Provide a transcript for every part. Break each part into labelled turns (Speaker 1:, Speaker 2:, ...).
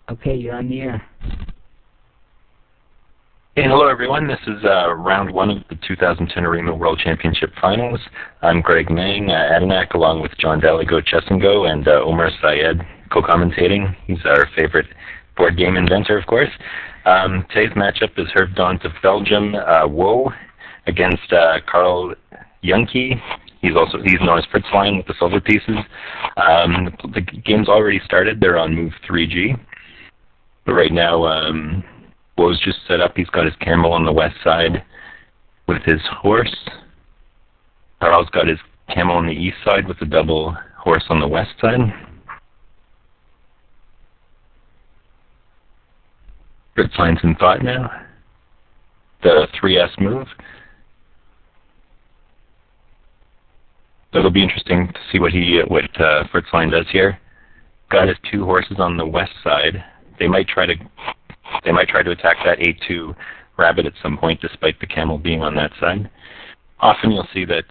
Speaker 1: Okay, you're on the air.
Speaker 2: Hey, hello everyone. This is round one of the 2010 Arimaa World Championship Finals. I'm Greg Mang, Adanac, along with John Daligault, Chesango, and Omar Syed co-commentating. He's our favorite board game inventor, of course. Today's matchup is Herve Dhondt of Belgium, Woe, against Karl Juhnke. He's known as Fritzlein with the silver pieces. The game's already started. They're on move 3G. But right now, Woe's just set up. He's got his camel on the west side with his horse. Karl's got his camel on the east side with the double horse on the west side. Fritzlein's in thought now. The 3S move. So it'll be interesting to see what Fritzlein does here. Got his two horses on the west side. They might try to attack that A2 rabbit at some point, despite the camel being on that side. Often you'll see that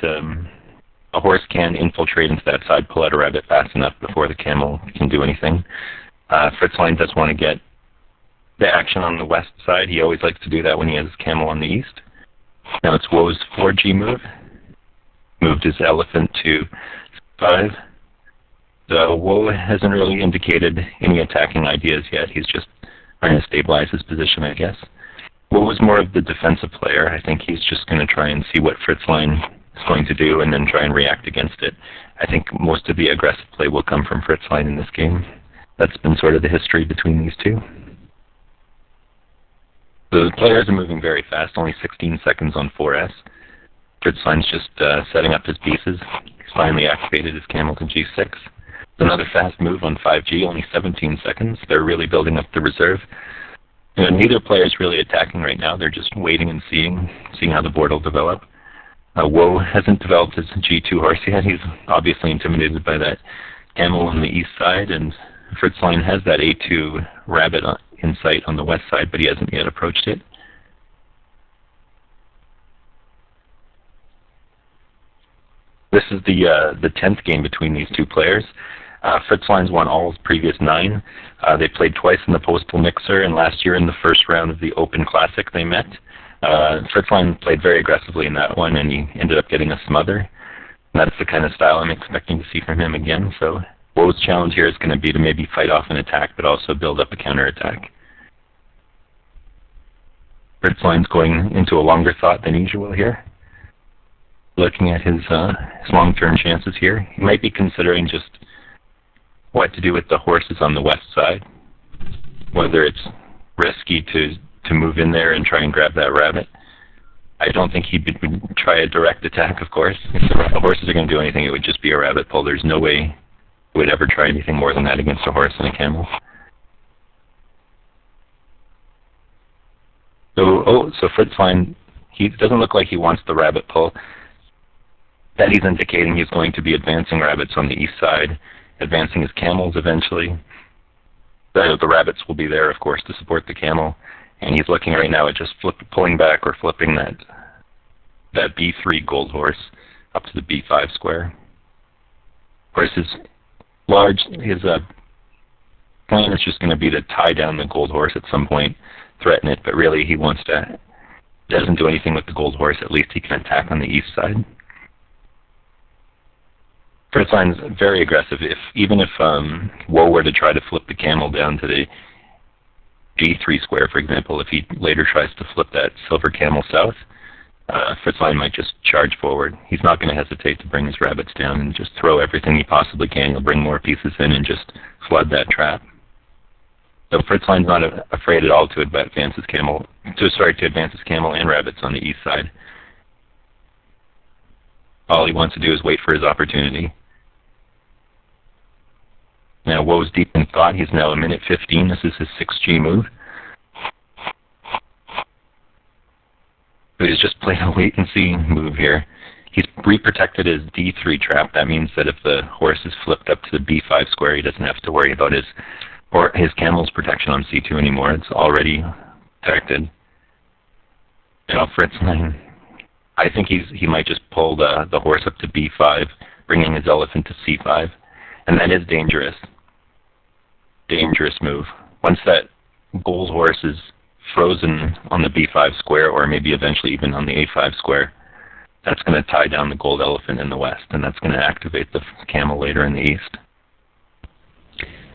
Speaker 2: a horse can infiltrate into that side, pull out a rabbit fast enough before the camel can do anything. Fritzlein does want to get the action on the west side. He always likes to do that when he has his camel on the east. Now it's Woe's 4G move. Moved his elephant to 5. So Woe hasn't really indicated any attacking ideas yet. He's just trying to stabilize his position, I guess. Woe was more of the defensive player. I think he's just going to try and see what Fritzlein is going to do and then try and react against it. I think most of the aggressive play will come from Fritzlein in this game. That's been sort of the history between these two. The players are moving very fast, only 16 seconds on 4S. Fritzlein's just setting up his pieces. He's finally activated his camel to G6. Another fast move on 5G, only 17 seconds. They're really building up the reserve. Neither player is really attacking right now. They're just waiting and seeing how the board will develop. Woe hasn't developed his G2 horse yet. He's obviously intimidated by that camel on the east side, and Fritzlein has that A2 rabbit in sight on the west side, but he hasn't yet approached it. This is the 10th game between these two players. Fritzlein's won all his previous 9. They played twice in the Postal Mixer, and last year in the first round of the Open Classic they met. Fritzlein played very aggressively in that one, and he ended up getting a smother. And that's the kind of style I'm expecting to see from him again. So Woe's challenge here is going to be to maybe fight off an attack, but also build up a counterattack. Fritzlein's going into a longer thought than usual here. Looking at his long-term chances here. He might be considering just what to do with the horses on the west side. Whether it's risky to move in there and try and grab that rabbit. I don't think he would try a direct attack, of course. If the horses are going to do anything, it would just be a rabbit pull. There's no way he would ever try anything more than that against a horse and a camel. So Fritzlein, he doesn't look like he wants the rabbit pull. That he's indicating he's going to be advancing rabbits on the east side, advancing his camels eventually. The rabbits will be there, of course, to support the camel. And he's looking right now at just pulling back or flipping that B3 gold horse up to the B5 square. Of course, his plan is just going to be to tie down the gold horse at some point, threaten it, but really he doesn't do anything with the gold horse. At least he can attack on the east side. Fritzlein's very aggressive. Even if Woe were to try to flip the camel down to the G3 square, for example, if he later tries to flip that silver camel south, Fritzlein might just charge forward. He's not going to hesitate to bring his rabbits down and just throw everything he possibly can. He'll bring more pieces in and just flood that trap. So Fritzlein's not afraid at all to advance his camel and rabbits on the east side. All he wants to do is wait for his opportunity. Now Woe's deep in thought. He's now 1:15. This is his 6G move. So he's just playing a wait-and-see move here. He's reprotected his D3 trap. That means that if the horse is flipped up to the B5 square, he doesn't have to worry about his camel's protection on C2 anymore. It's already protected. Now Fritzlein, I think he might just pull the horse up to B5, bringing his elephant to C5, and that is dangerous. Dangerous move. once that gold horse is frozen on the b5 square, or maybe eventually even on the a5 square, that's going to tie down the gold elephant in the west, and that's going to activate the camel later in the east.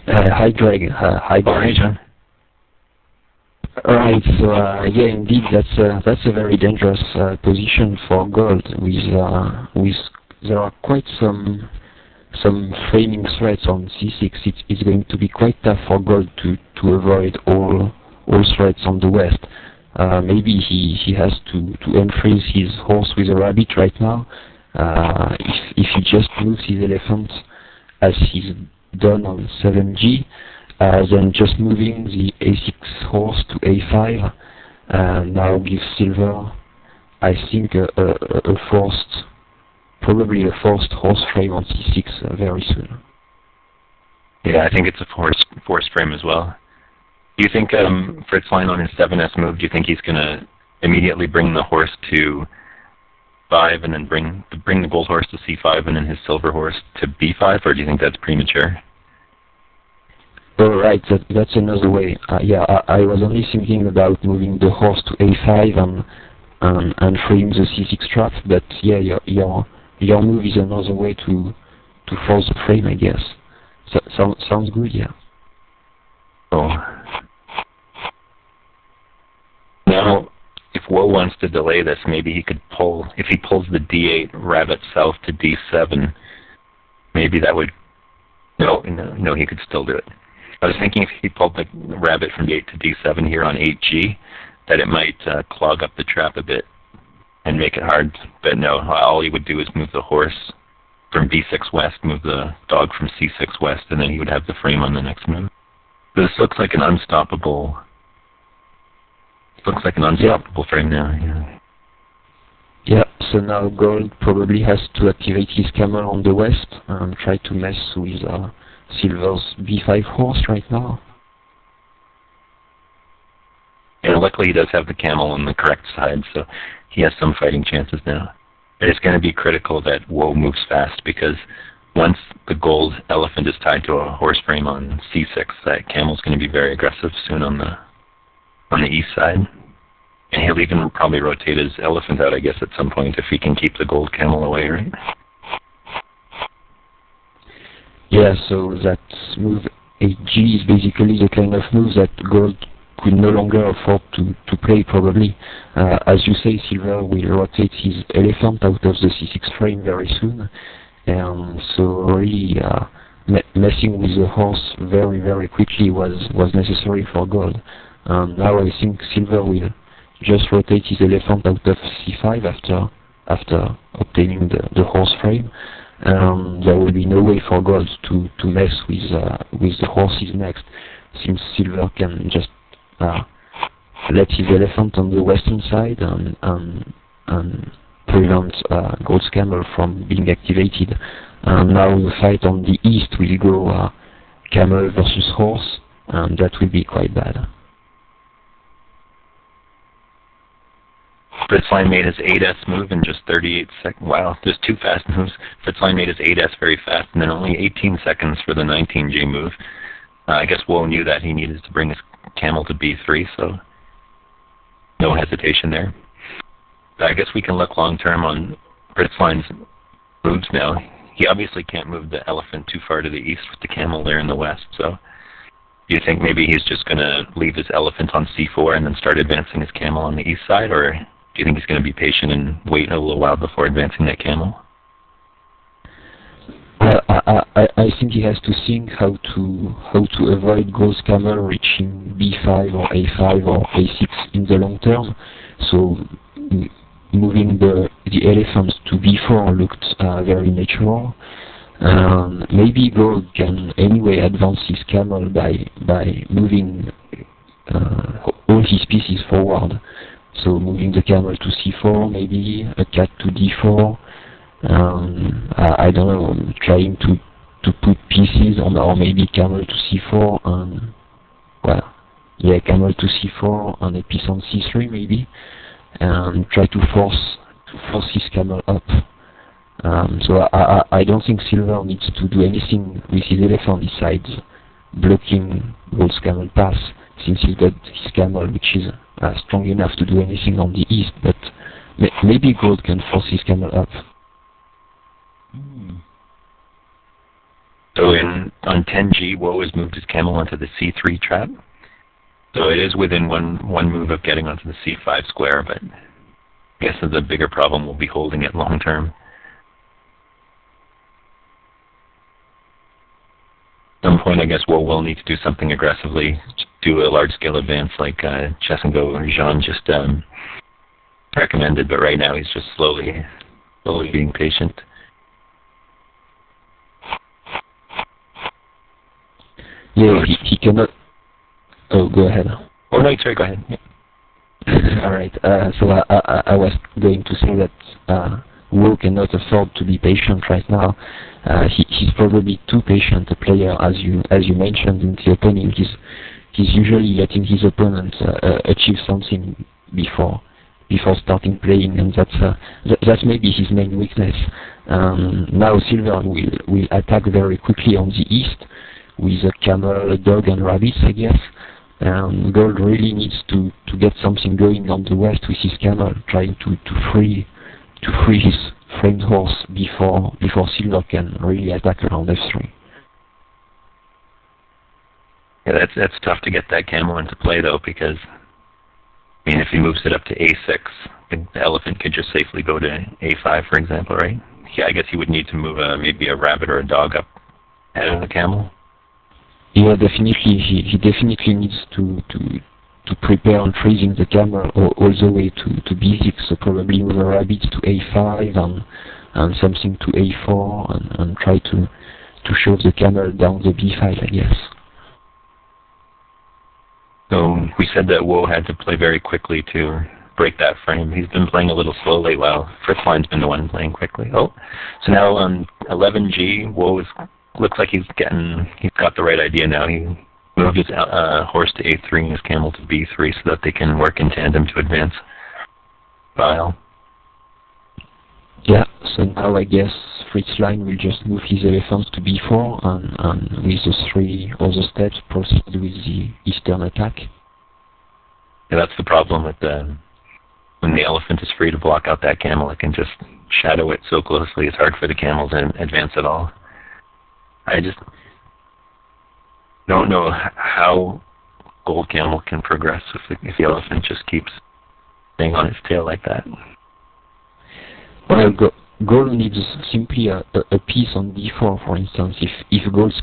Speaker 1: Hi, Greg. Hi,
Speaker 2: Hi, John.
Speaker 1: Right. So yeah, indeed, that's a very dangerous position for gold. With there are quite some framing threats on c6. It's going to be quite tough for gold to avoid all threats on the west. Maybe he has to unfreeze his horse with a rabbit right now. If he just moves his elephant as he's done on 7G, then just moving the a6 horse to a5 now gives silver, I think, probably a forced horse frame on c6 very soon.
Speaker 2: Yeah, I think it's a forced frame as well. Do you think Fritzlein on his 7S move, do you think he's going to immediately bring the horse to 5 and then bring the gold horse to c5 and then his silver horse to b5, or do you think that's premature?
Speaker 1: Oh, right, that's another way. Yeah, I was only thinking about moving the horse to a5 and freeing the c6 trap, but yeah, your move is another way to force the frame, I guess. So, sounds good, yeah.
Speaker 2: Oh. Now, if Woe wants to delay this, maybe he could if he pulls the d8 rabbit south to d7, maybe that would, no, he could still do it. I was thinking if he pulled the rabbit from d8 to d7 here on 8G, that it might clog up the trap a bit and make it hard, but no, all he would do is move the horse from b6 west, move the dog from c6 west, and then he would have the frame on the next move. This looks like an unstoppable frame now. Yeah.
Speaker 1: Yeah. So now gold probably has to activate his camel on the west and try to mess with silver's b5 horse right now.
Speaker 2: Yeah. Luckily, he does have the camel on the correct side, so he has some fighting chances now. But it's going to be critical that Woe moves fast, because once the gold elephant is tied to a horse frame on c6, that camel's going to be very aggressive soon on the east side. And he'll even probably rotate his elephant out, I guess, at some point, if he can keep the gold camel away, right?
Speaker 1: Yeah, so that move 8G is basically the kind of move that gold could no longer afford to play, probably. As you say, silver will rotate his elephant out of the c6 frame very soon. And so really messing with the horse very, very quickly was necessary for gold. Now I think silver will just rotate his elephant out of c5 after obtaining the horse frame. There will be no way for gold to mess with the horses next, since silver can just let his elephant on the western side and prevent gold's camel from being activated. Now the fight on the east will go camel versus horse, and that will be quite bad.
Speaker 2: Fritzlein made his 8S move in just 38 seconds. Wow, just two fast moves. Fritzlein made his 8S very fast, and then only 18 seconds for the 19J move. I guess Woe knew that he needed to bring his camel to b3, so no hesitation there. I guess we can look long-term on Fritzlein's moves now. He obviously can't move the elephant too far to the east with the camel there in the west, so do you think maybe he's just going to leave his elephant on c4 and then start advancing his camel on the east side, or do you think he's going to be patient and wait a little while before advancing that camel?
Speaker 1: I think he has to think how to avoid gold's camel reaching b5 or a5 or a6 in the long term. So moving the elephants to b4 looked very natural. Maybe gold can anyway advance his camel by moving all his pieces forward. So moving the camel to c4, maybe a cat to d4. I don't know, trying to put pieces on, or maybe camel to c4 and, well, yeah, camel to c4 and a piece on c3 maybe, and try to force his camel up. So I don't think silver needs to do anything with his elephant besides blocking Gold's camel pass, since he's got his camel, which is strong enough to do anything on the east, but maybe Gold can force his camel up.
Speaker 2: So on 10G, Woe has moved his camel onto the C3 trap. So it is within one move of getting onto the C5 square, but I guess the bigger problem will be holding it long term. At some point, I guess Woe will need to do something aggressively, do a large-scale advance like Chesengo or Jean just recommended, but right now he's just slowly being patient.
Speaker 1: Yeah, he cannot... Oh, go ahead.
Speaker 2: Oh, no, sorry, go ahead. Yeah.
Speaker 1: All right. So I was going to say that Wu cannot afford to be patient right now. He's probably too patient a player, as you mentioned in the opening. He's usually letting his opponent achieve something before starting playing, and that's maybe his main weakness. Now Silver will attack very quickly on the east with a camel, a dog, and rabbits, I guess. Gold really needs to get something going on the west with his camel, trying to free his framed horse before Silver can really attack around f3.
Speaker 2: Yeah, that's tough to get that camel into play though, because I mean, if he moves it up to a6, the elephant could just safely go to a5, for example, right? Yeah, I guess he would need to move maybe a rabbit or a dog up ahead of the camel.
Speaker 1: Yeah, definitely. He definitely needs to prepare on freezing the camel all the way to b6. So probably move a rabbit to a5 and something to a4 and try to shove the camel down the b file, I guess.
Speaker 2: So we said that Woe had to play very quickly to break that frame. He's been playing a little slowly while Fritzlein's been the one playing quickly. Oh, so now on 11G, Woe looks like he's got the right idea now. He moved his horse to a3 and his camel to b3 so that they can work in tandem to advance file.
Speaker 1: Yeah, so now I guess Fritzlein will just move his elephants to b4 and with the three other steps proceed with the eastern attack.
Speaker 2: Yeah, that's the problem with when the elephant is free to block out that camel, it can just shadow it so closely. It's hard for the camel to advance at all. I just don't know how Gold Camel can progress if the elephant just keeps staying on its tail like that.
Speaker 1: Well, Gold needs simply a piece on d4, for instance. If Gold's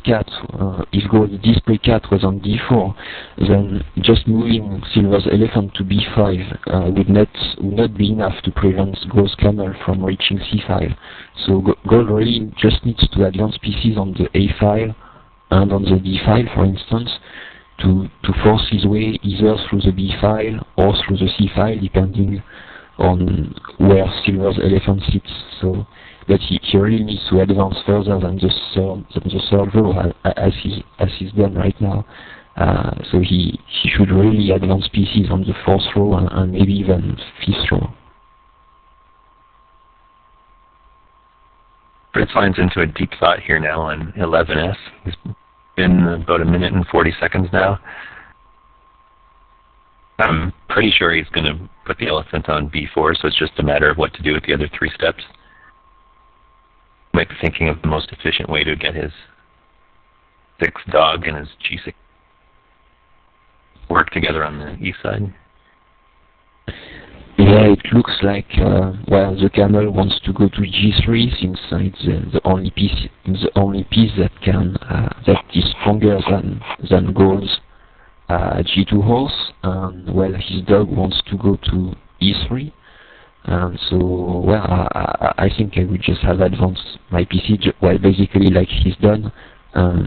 Speaker 1: display cat was on d4, then just moving Silver's elephant to b5 would not be enough to prevent Gold's camel from reaching c5. So Gold really just needs to advance pieces on the a file and on the d file, for instance, to force his way either through the b file or through the c file, depending on where Silver's elephant sits. So that he really needs to advance further than the third row as he's done right now. So he should really advance pieces on the fourth row and maybe even fifth row.
Speaker 2: Fritzlein's into a deep thought here now on 11S. He's been about 1 minute and 40 seconds now. I'm pretty sure he's going to put the elephant on b4, so it's just a matter of what to do with the other 3 steps. Might be thinking of the most efficient way to get his 6 dog and his g6 work together on the east side.
Speaker 1: Yeah, it looks like the camel wants to go to g3 since it's the only piece that is stronger than Gold's g2 horse. His dog wants to go to e3. I think I would just have advanced my PC, basically like he's done,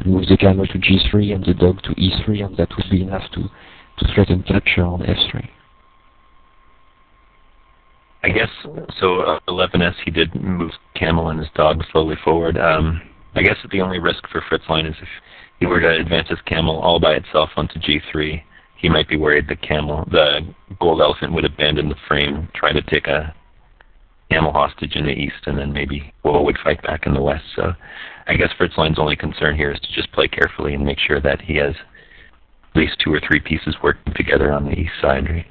Speaker 1: move the camel to g3 and the dog to e3, and that would be enough to threaten capture on f3.
Speaker 2: I guess, so 11S, he did move camel and his dog slowly forward. I guess the only risk for Fritzlein is if he were to advance his camel all by itself onto g3, he might be worried the gold elephant would abandon the frame, try to take a camel hostage in the east, and then maybe Woe would fight back in the west. So I guess Fritzlein's only concern here is to just play carefully and make sure that he has at least 2 or 3 pieces working together on the east side, right?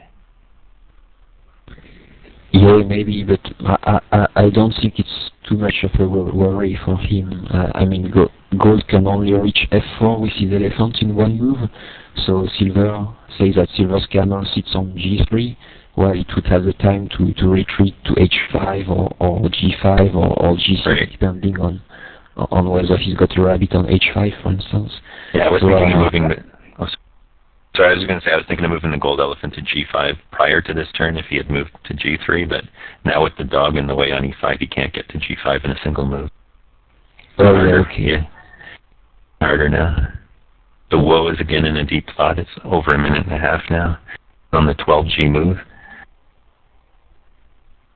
Speaker 1: Yeah, maybe, but I don't think it's too much of a worry for him. I mean, Gold can only reach f4 with his elephant in one move, so Silver says that Silver's camel sits on g3, while it would have the time to retreat to h5 or g5 or g6, right, depending on whether he's got a rabbit on h5, for instance.
Speaker 2: Yeah, I was thinking of moving the... Sorry, I was going to say I was thinking of moving the gold elephant to g5 prior to this turn if he had moved to g3, but now with the dog in the way on e5, he can't get to g5 in a single move.
Speaker 1: Oh, yeah, okay.
Speaker 2: Yeah. Harder now. The woe is again in a deep thought. It's over 1.5 minutes now on the 12g move.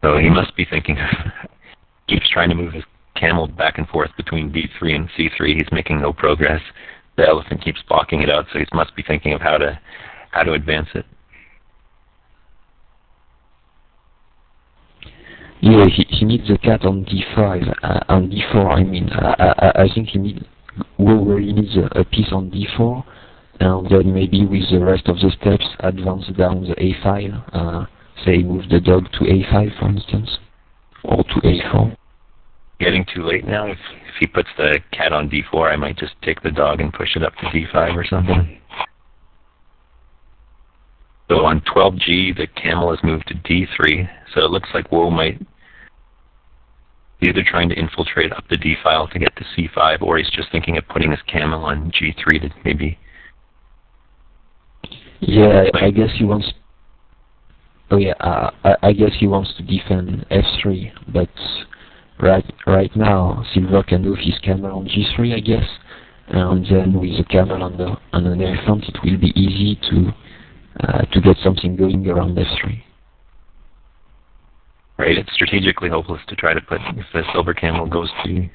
Speaker 2: So he must be thinking, keeps trying to move his camel back and forth between b3 and c3. He's making no progress. The elephant keeps blocking it out, so he must be thinking of how to advance it.
Speaker 1: Yeah, he needs a cat on d5, on d4. I mean, I think really needs a piece on d4, and then maybe with the rest of the steps advance down the a file. Say move the dog to a5, for instance, or to a4.
Speaker 2: Getting too late now. If he puts the cat on d4, I might just take the dog and push it up to d5 or something. So on 12g, the camel has moved to d3, so it looks like Woe might be either trying to infiltrate up the d file to get to c5, or he's just thinking of putting his camel on g3 to maybe...
Speaker 1: Yeah, I guess he wants... Oh yeah, I guess he wants to defend f3, but... Right now, Silver can move his camel on g3, I guess, and then with the camel on an elephant, it will be easy to get something going around f3.
Speaker 2: Right, it's strategically hopeless to try to put, if the silver camel goes to...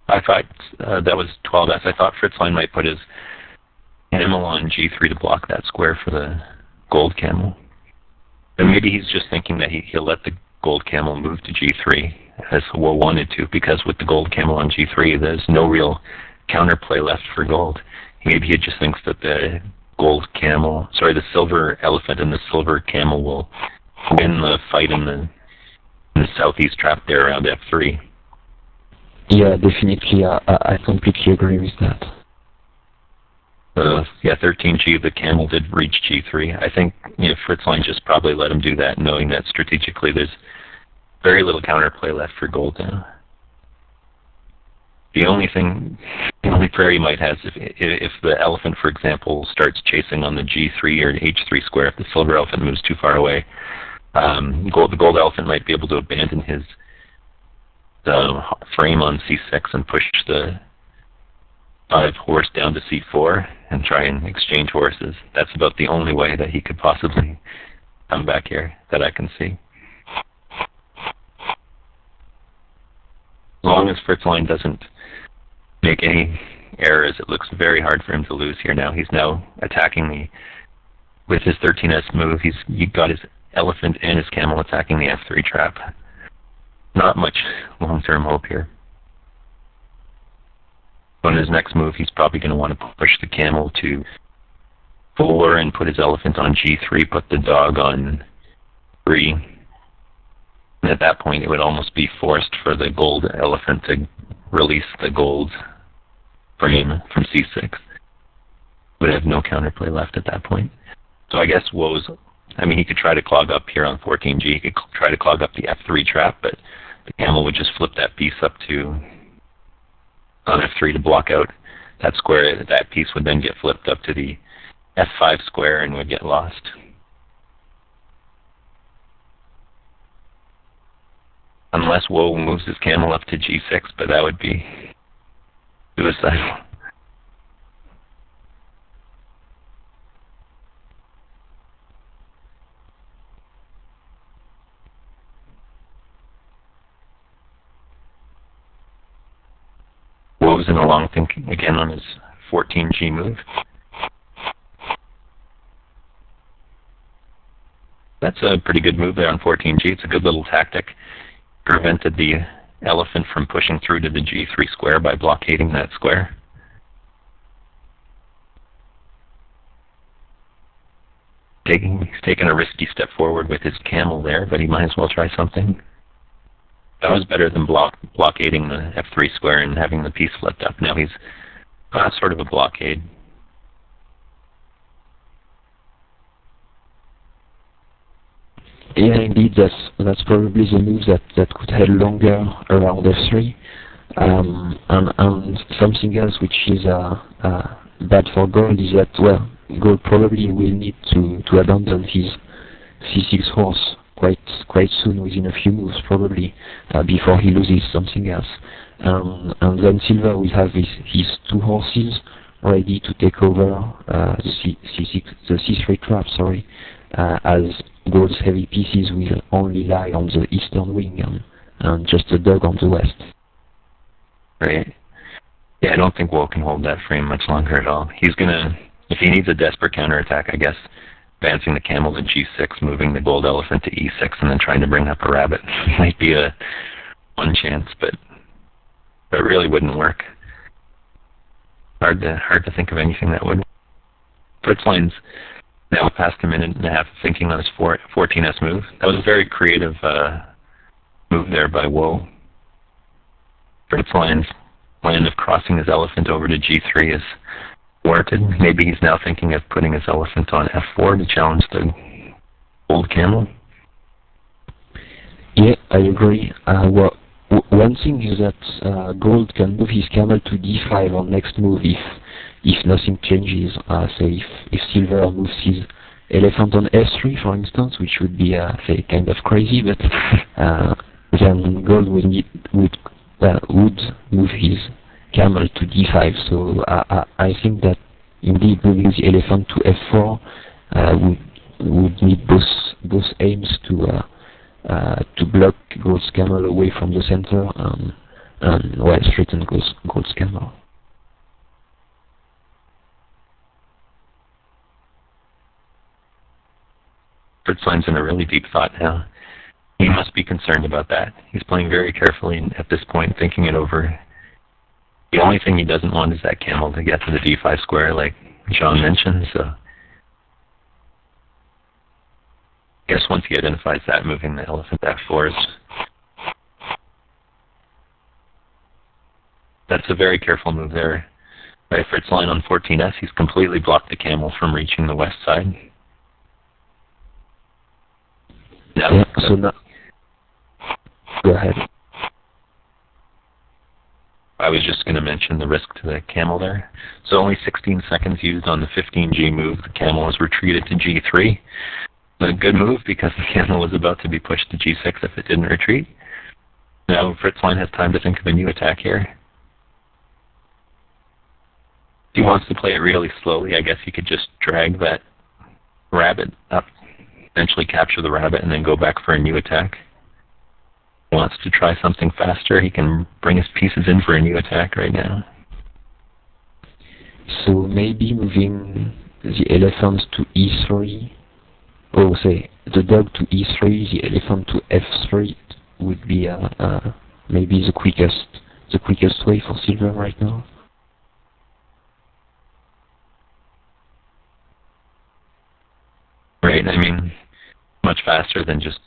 Speaker 2: I thought that was 12s. I thought Fritzlein might put his camel on g3 to block that square for the gold camel. And maybe he's just thinking that he'll let the gold camel move to g3 as Woe wanted to, because with the gold camel on g3, there's no real counterplay left for gold. Maybe he just thinks that the silver elephant and the silver camel will win the fight in the southeast trap there around f3.
Speaker 1: Yeah, definitely. I completely agree with that.
Speaker 2: Yeah, 13g, the camel did reach g3. I think Fritzlein just probably let him do that, knowing that strategically there's very little counterplay left for gold now. The only prayer he might have is if the elephant, for example, starts chasing on the g3 or h3 square, if the silver elephant moves too far away, the gold elephant might be able to abandon his frame on c6 and push the 5 horse down to c4 and try and exchange horses. That's about the only way that he could possibly come back here that I can see. As long as Fritzlein doesn't make any errors, it looks very hard for him to lose here now. He's now attacking with his 13s move, he's got his elephant and his camel attacking the f3 trap. Not much long-term hope here. On his next move, he's probably going to want to push the camel to 4 and put his elephant on g3, put the dog on 3. And at that point, it would almost be forced for the gold elephant to release the gold frame from c6. Would have no counterplay left at that point. So I guess he could try to clog up here on 14g. He could try to clog up the f3 trap, but the camel would just flip that piece up to on f3 to block out that square. That piece would then get flipped up to the f5 square and would get lost. Unless Woe moves his camel up to g6, but that would be suicidal. Woe's in a long think again on his 14g move. That's a pretty good move there on 14g. It's a good little tactic. Prevented the elephant from pushing through to the g3 square by blockading that square. He's taken a risky step forward with his camel there, but he might as well try something. That was better than blockading the f3 square and having the piece flipped up. Now he's sort of a blockade.
Speaker 1: Yeah, indeed, that's probably the move that could head longer around f3. And something else which is bad for gold is that, well, gold probably will need to abandon his c6 horse quite soon, within a few moves probably, before he loses something else. And then silver will have his two horses ready to take over the c3 trap, as gold's heavy pieces will only lie on the eastern wing and just a dog on the west.
Speaker 2: Right. Yeah, I don't think Woe can hold that frame much longer at all. He's gonna, if he needs a desperate counterattack, I guess, advancing the camel to g6, moving the gold elephant to e6, and then trying to bring up a rabbit might be a one chance, but it really wouldn't work. Hard to think of anything that would. Fritzlein's now past a minute and a half of thinking on his 14s move. That was a very creative move there by Woe. Fritzlein's plan of crossing his elephant over to g3 is warranted. Maybe he's now thinking of putting his elephant on f4 to challenge the gold camel.
Speaker 1: Yeah, I agree. Well, one thing is that gold can move his camel to d5 on next move if nothing changes. Say if silver moves his elephant on f3, for instance, which would be say kind of crazy, but then gold would move his camel to d5. So I think that indeed moving the elephant to f4 would need both aims to block gold's camel away from the center and well, straighten gold's camel.
Speaker 2: Fritzlein's in a really deep thought now. He must be concerned about that. He's playing very carefully at this point, thinking it over. The only thing he doesn't want is that camel to get to the d5 square, like John mentioned, so I guess once he identifies that, moving the elephant to f4 that's a very careful move there by Fritzlein on 14s. He's completely blocked the camel from reaching the west side.
Speaker 1: Yeah, so now, go ahead.
Speaker 2: I was just going to mention the risk to the camel there. So only 16 seconds used on the 15g move. The camel was retreated to g3. A good move because the camel was about to be pushed to g6 if it didn't retreat. Now Fritzlein has time to think of a new attack here. If he wants to play it really slowly, I guess he could just drag that rabbit up, eventually capture the rabbit, and then go back for a new attack. If he wants to try something faster, he can bring his pieces in for a new attack right now.
Speaker 1: So maybe moving the elephant to e3, or say the dog to e3, the elephant to f3 would be maybe the quickest way for silver right now.
Speaker 2: Right, I mean, much faster than just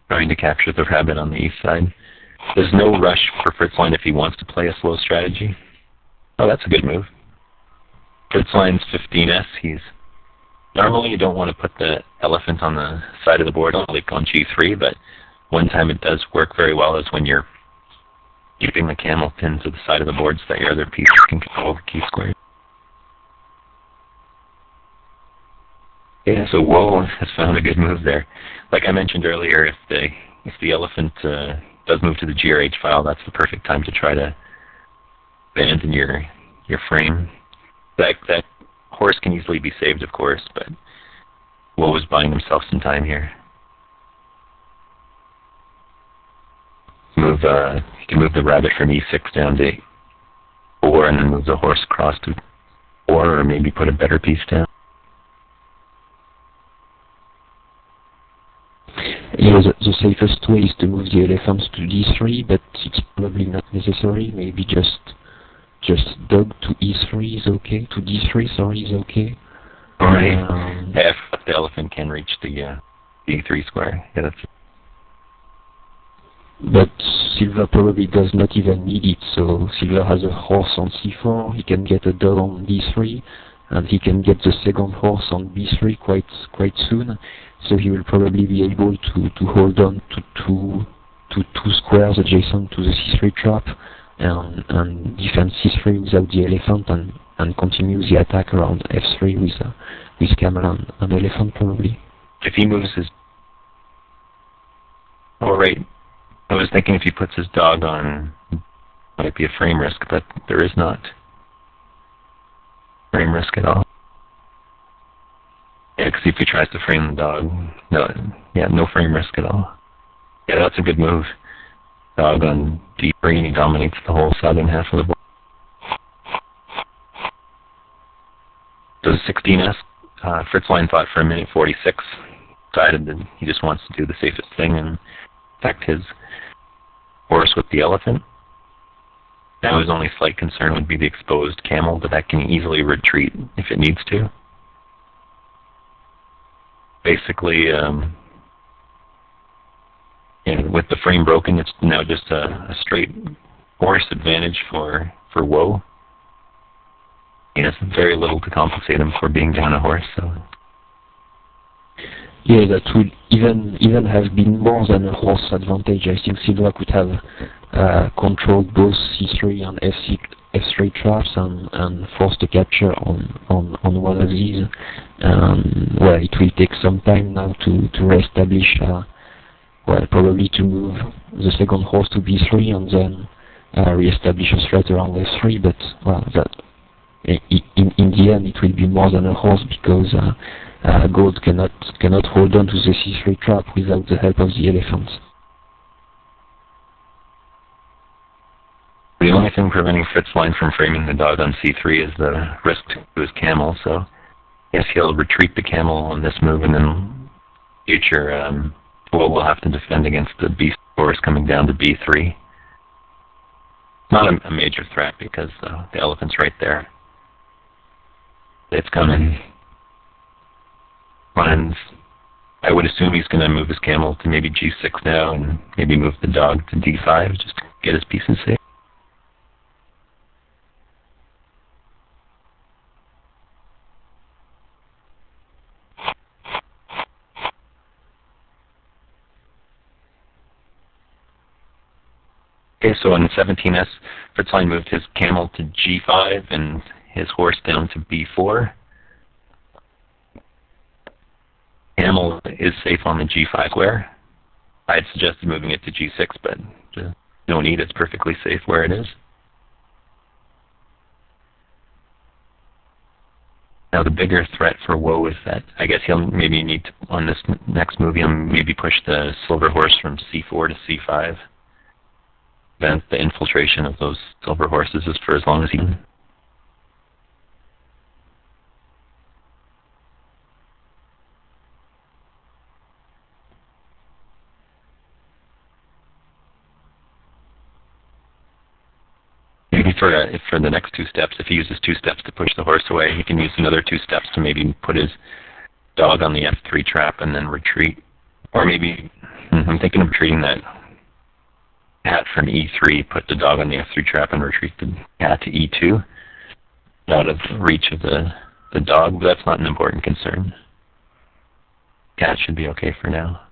Speaker 2: trying to capture the rabbit on the east side. There's no rush for Fritzlein if he wants to play a slow strategy. Oh, that's a good move. Fritzlein's 15s. Normally you don't want to put the elephant on the side of the board like on g3, but one time it does work very well is when you're keeping the camel pinned to the side of the board so that your other pieces can control the key square. Yeah, so Woe has found a good move there. Like I mentioned earlier, if the elephant does move to the G or H file, that's the perfect time to try to abandon your frame. That horse can easily be saved, of course, but Woe is buying himself some time here. He can move the rabbit from e6 down to 4 and then move the horse across to 4, or maybe put a better piece down.
Speaker 1: Yeah, the the safest way is to move the elephants to d3, but it's probably not necessary. Maybe just dog to e3 is okay. To d3, sorry, is okay.
Speaker 2: Right. If the elephant can reach the d3 square. Yeah, that's.
Speaker 1: But Silver probably does not even need it. So Silver has a horse on c4. He can get a dog on d3, and he can get the second horse on b3 quite soon. So he will probably be able to hold on to two squares adjacent to the c3 trap and defend c3 without the elephant and continue the attack around f3 with camel and elephant probably.
Speaker 2: If he moves his... Oh, right. I was thinking if he puts his dog on, might be a frame risk, but there is not frame risk at all. Yeah, because if he tries to frame the dog, no frame risk at all. Yeah, that's a good move. Dog on d3, and he dominates the whole southern half of the board. So 16S, Fritzlein thought for a minute 46, decided that he just wants to do the safest thing and attack his horse with the elephant. Now his only slight concern would be the exposed camel, but that can easily retreat if it needs to. Basically, with the frame broken, it's now just a straight horse advantage for Woe. He has very little to compensate him for being down a horse. So.
Speaker 1: Yeah, that would even have been more than a horse advantage. I think Silva could have controlled both c3 and f3 traps and forced a capture on one of these. Well, it will take some time now to reestablish. Probably to move the second horse to b3 and then reestablish a threat around f3. But in the end, it will be more than a horse because Gold cannot hold on to the c3 trap without the help of the elephants.
Speaker 2: The only thing preventing Fritzlein from framing the dog on c3 is the risk to his camel, so yes, he'll retreat the camel on this move, and then future we'll have to defend against the beast horse coming down to b3. Not a major threat because the elephant's right there. It's coming. And I would assume he's going to move his camel to maybe g6 now and maybe move the dog to d5 just to get his pieces safe. Okay, so in 17S, Fritzlein moved his camel to g5 and his horse down to b4. Camel is safe on the g5 square. I had suggested moving it to g6, but no need. It's perfectly safe where it is. Now the bigger threat for Woe is that I guess he'll maybe need to, on this next move, he'll maybe push the silver horse from c4 to c5. Prevent the infiltration of those silver horses for as long as he can. Maybe for the next 2 steps, if he uses 2 steps to push the horse away, he can use another 2 steps to maybe put his dog on the f3 trap and then retreat. Or maybe, I'm thinking of retreating that cat from e3, put the dog on the f3 trap and retreat the cat to e2. Out of reach of the dog, but that's not an important concern. Cat should be okay for now.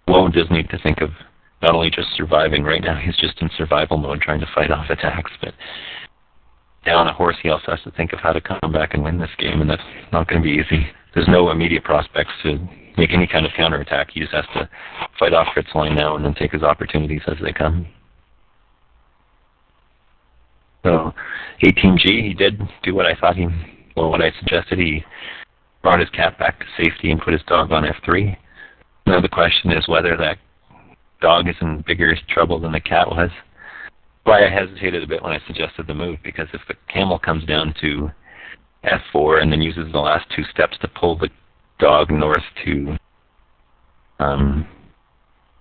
Speaker 2: Woe does need to think of not only just surviving. Right now he's just in survival mode trying to fight off attacks, but down a horse he also has to think of how to come back and win this game, and that's not going to be easy. There's no immediate prospects to make any kind of counterattack. He just has to fight off Fritzlein now and then take his opportunities as they come. So 18G, he did do what I thought what I suggested. He brought his cat back to safety and put his dog on f3. Now the question is whether that dog is in bigger trouble than the cat was. Why I hesitated a bit when I suggested the move, because if the camel comes down to f4 and then uses the last 2 steps to pull the dog north to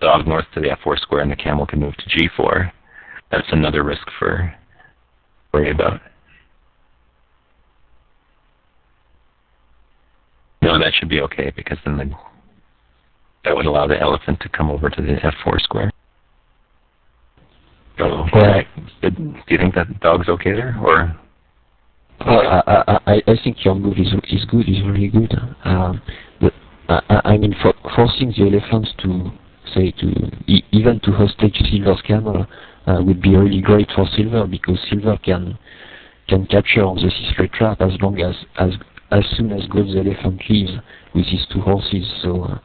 Speaker 2: dog north to the f4 square and the camel can move to g4. That's another risk for worry about. No, that should be okay because then that would allow the elephant to come over to the f4 square. So, do you think that dog's okay there, or?
Speaker 1: I think your move is good. Is really good. But I mean, forcing the elephants to even to hostage Silver's camel would be really great for Silver because Silver can capture on the C3 trap as soon as Gold's elephant leaves with his two horses. So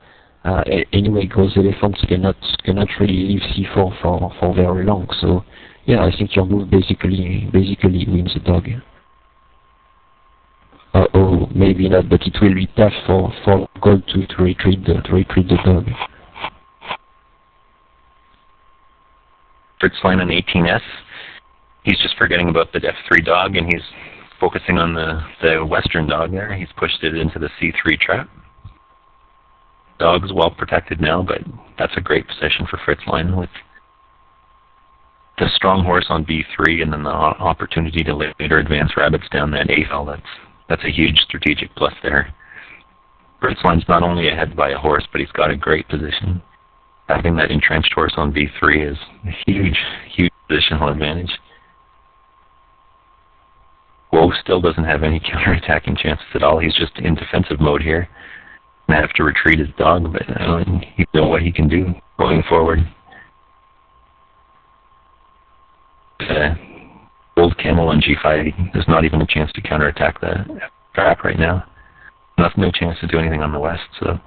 Speaker 1: anyway, Gold's elephants cannot really leave C4 for very long. So yeah, I think your move basically wins the dog. Oh, maybe not, but it will be tough for Gold to retreat the dog.
Speaker 2: Fritzlein on 18S. He's just forgetting about the f3 dog, and he's focusing on the western dog there. He's pushed it into the c3 trap. Dog's well protected now, but that's a great position for Fritzlein with the strong horse on b3 and then the opportunity to later advance rabbits down that a file. That's a huge strategic plus there. Fritzlein's not only ahead by a horse, but he's got a great position. Having that entrenched horse on b3 is a huge positional advantage. Woe still doesn't have any counterattacking chances at all. He's just in defensive mode here. And have to retreat his dog, but I don't know what he can do going forward. Old camel on g5, there's not even a chance to counterattack the trap right now. No chance to do anything on the west, so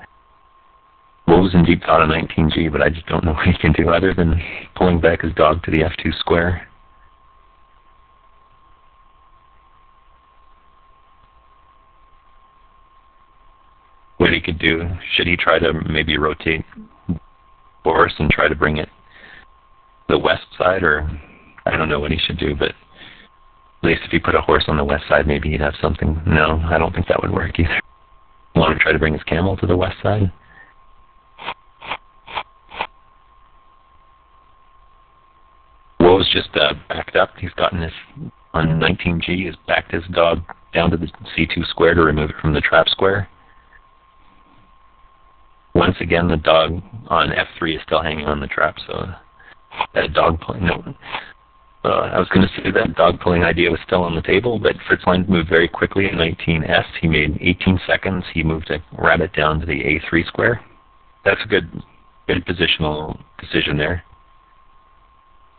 Speaker 2: Woe's in deep thought on 19g, but I just don't know what he can do other than pulling back his dog to the f2 square. What he could do, should he try to maybe rotate horse and try to bring it the west side, or I don't know what he should do, but at least if he put a horse on the west side, maybe he'd have something. No, I don't think that would work either. Want to try to bring his camel to the west side? Woe's just backed up. He's gotten this on 19g. He's backed his dog down to the c2 square to remove it from the trap square. Once again, the dog on f3 is still hanging on the trap, so that dog pulling. No, I was going to say that dog pulling idea was still on the table, but Fritzlein moved very quickly at 19s. He made 18 seconds. He moved a rabbit down to the a3 square. That's a good positional decision there.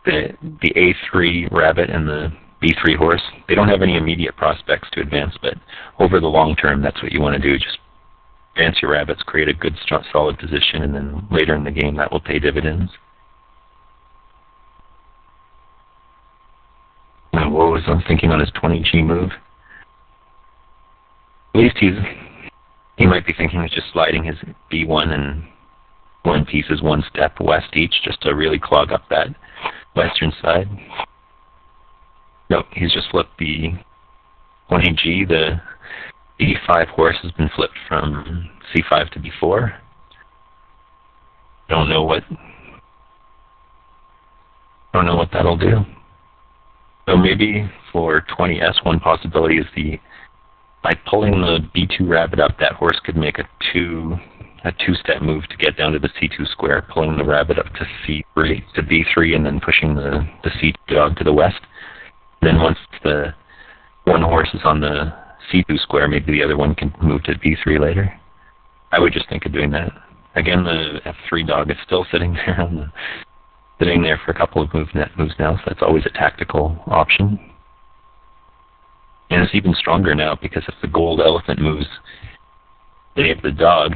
Speaker 2: The a3 rabbit and the b3 horse, they don't have any immediate prospects to advance, but over the long term, that's what you want to do. Just advance your rabbits, create a good, strong, solid position, and then later in the game, that will pay dividends. Now, Woe is thinking on his 20g move. At least he might be thinking of just sliding his b1 and one piece is one step west each, just to really clog up that western side. Nope, he's just flipped the 20g. The e5 horse has been flipped from c5 to b4. Don't know what that'll do. So maybe for 20s, one possibility is by pulling the b2 rabbit up, that horse could make a two-step move to get down to the c2 square, pulling the rabbit up to c3 to b3, and then pushing the c2 dog to the west. Then once the one horse is on the c2 square, maybe the other one can move to b3 later. I would just think of doing that. Again, the f3 dog is still sitting there for a couple of moves now, so that's always a tactical option. And it's even stronger now because if the gold elephant moves the dog,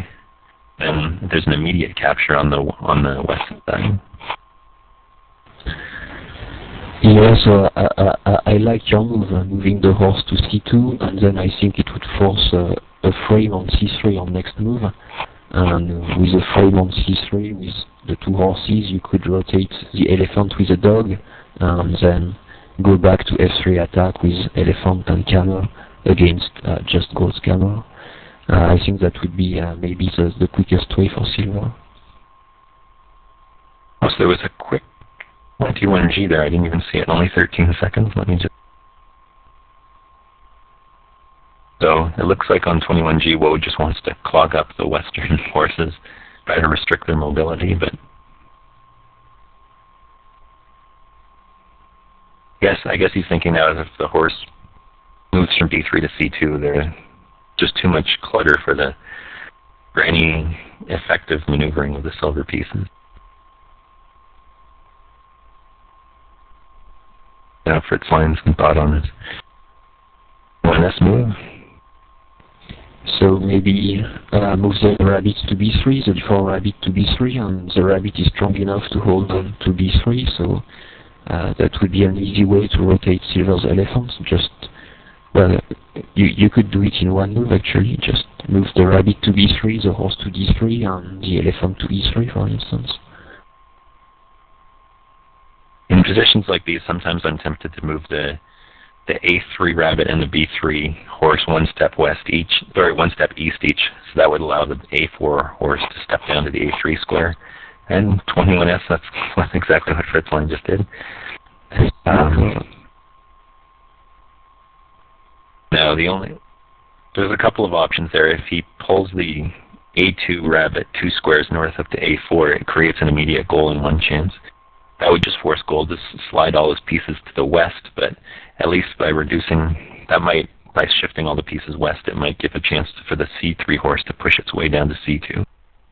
Speaker 2: then there's an immediate capture on the west side.
Speaker 1: Yeah, so I like your move, moving the horse to c2, and then I think it would force a frame on c3 on next move. And with a frame on c3 with the two horses, you could rotate the elephant with the dog, and then go back to f3 attack with elephant and camel against just Gold's camel. I think that would be maybe the quickest way for Silver.
Speaker 2: Oh, so there was a quick 21G there. I didn't even see it. Only 13 seconds. Let me just... So it looks like on 21G, Woe just wants to clog up the western horses, try to restrict their mobility, but I guess he's thinking now if the horse moves from B3 to C2, there's just too much clutter for any effective maneuvering of the silver pieces. Now Fritzlein's thought on this. 1S move.
Speaker 1: So maybe move the rabbit to B3, the default rabbit to B3, and the rabbit is strong enough to hold on to B3, so that would be an easy way to rotate Silver's elephants. Just, well, you could do it in one move actually, just move the rabbit to B3, the horse to D3, and the elephant to E3, for instance.
Speaker 2: In positions like these, sometimes I'm tempted to move the A3 rabbit and the B3 horse one step east each, so that would allow the A4 horse to step down to the A3 square. And 21S, that's exactly what Fritzlein just did. Now, there's a couple of options there. If he pulls the A2 rabbit 2 squares north up to A4, it creates an immediate goal in one chance. That would just force Gold to slide all his pieces to the west, but at least by shifting all the pieces west, it might give a chance for the C3 horse to push its way down to C2.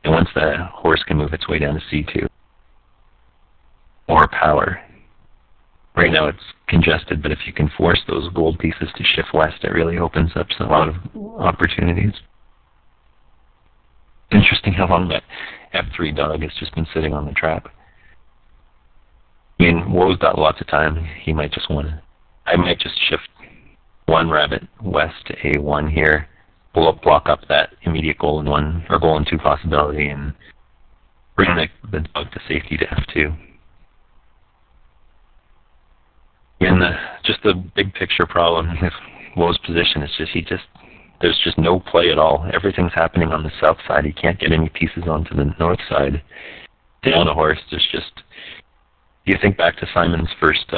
Speaker 2: And once the horse can move its way down to C2, more power. Right now it's congested, but if you can force those gold pieces to shift west, it really opens up a lot of opportunities. Interesting how long that F3 dog has just been sitting on the trap. I mean, Woe's got lots of time. He might just want to... I might just shift one rabbit west to A1 here, block up that immediate goal in 1 or goal in 2 possibility, and bring the dog to safety to F2. And just the big picture problem with Woe's position is there's just no play at all. Everything's happening on the south side. He can't get any pieces onto the north side. Down a horse, there's just... You think back to Simon's first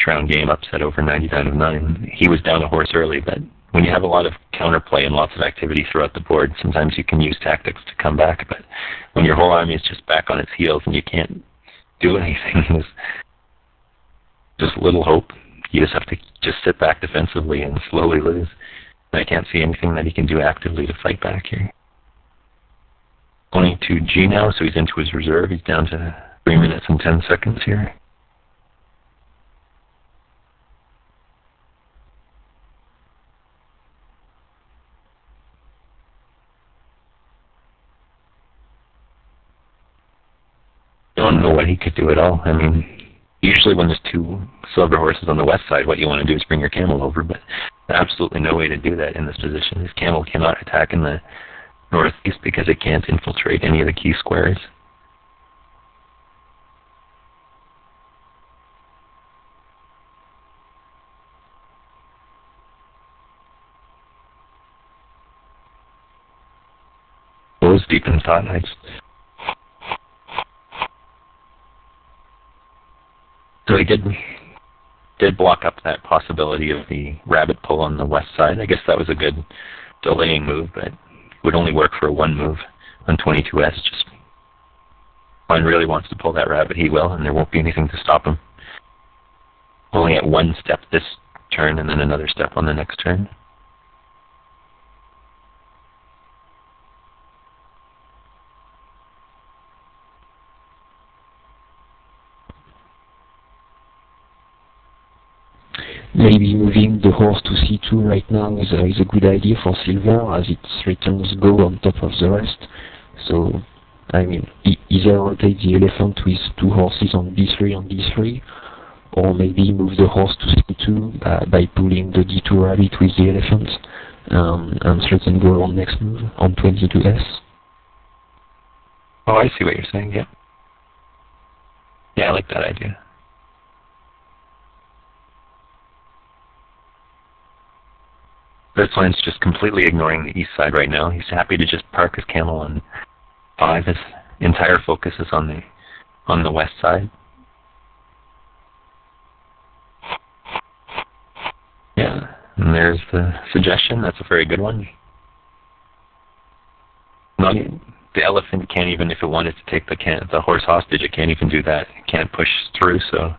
Speaker 2: round game upset over 99-9. He was down a horse early, but when you have a lot of counterplay and lots of activity throughout the board, sometimes you can use tactics to come back. But when your whole army is just back on its heels and you can't do anything, there's just little hope. You just have to just sit back defensively and slowly lose. And I can't see anything that he can do actively to fight back here. Only 2G now, so he's into his reserve. He's down to 3 minutes and 10 seconds here. Don't know what he could do at all. I mean, usually when there's 2 silver horses on the west side, what you want to do is bring your camel over, but absolutely no way to do that in this position. His camel cannot attack in the northeast because it can't infiltrate any of the key squares. Deep in thought. So he did block up that possibility of the rabbit pull on the west side. I guess that was a good delaying move, but would only work for 1 move on 22S. Just if one really wants to pull that rabbit, he will, and there won't be anything to stop him. Only at 1 step this turn, and then another step on the next turn.
Speaker 1: Maybe moving the horse to C2 right now is a good idea for Silver, as it threatens Go on top of the rest. So, I mean, either rotate the elephant with 2 horses on B3 and D3, or maybe move the horse to C2 by pulling the D2 rabbit with the elephant, and threaten Go on next move on 22S.
Speaker 2: Oh, I see what you're saying, yeah. Yeah, I like that idea. Fritzlein's just completely ignoring the east side right now. He's happy to just park his camel on 5. His entire focus is on the on the west side. Yeah, and there's the suggestion. That's a very good one. The elephant can't even, if it wanted to take the horse hostage, it can't even do that. It can't push through, so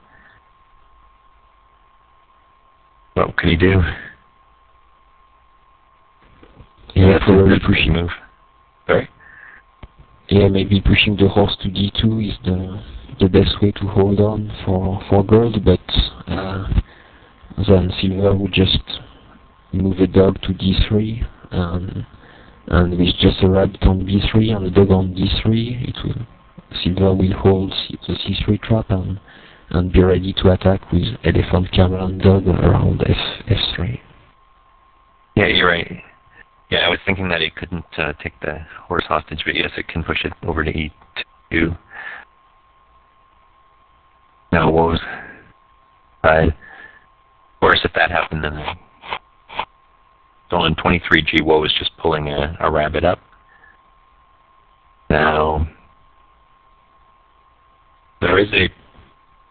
Speaker 2: what could he do?
Speaker 1: Yeah, probably pushing.
Speaker 2: Move. Sorry?
Speaker 1: Yeah, maybe pushing the horse to d2 is the best way to hold on for gold, but then silver would just move the dog to d3, and with just a rabbit on b3 and a dog on d3, silver will hold the c3 trap and be ready to attack with elephant, camel, and dog around f3.
Speaker 2: Yeah, you're right. Yeah, I was thinking that it couldn't take the horse hostage, but yes, it can push it over to e2. Now, woes side. Of course, if that happened, then on 23G, woe is just pulling a rabbit up. Now, there is a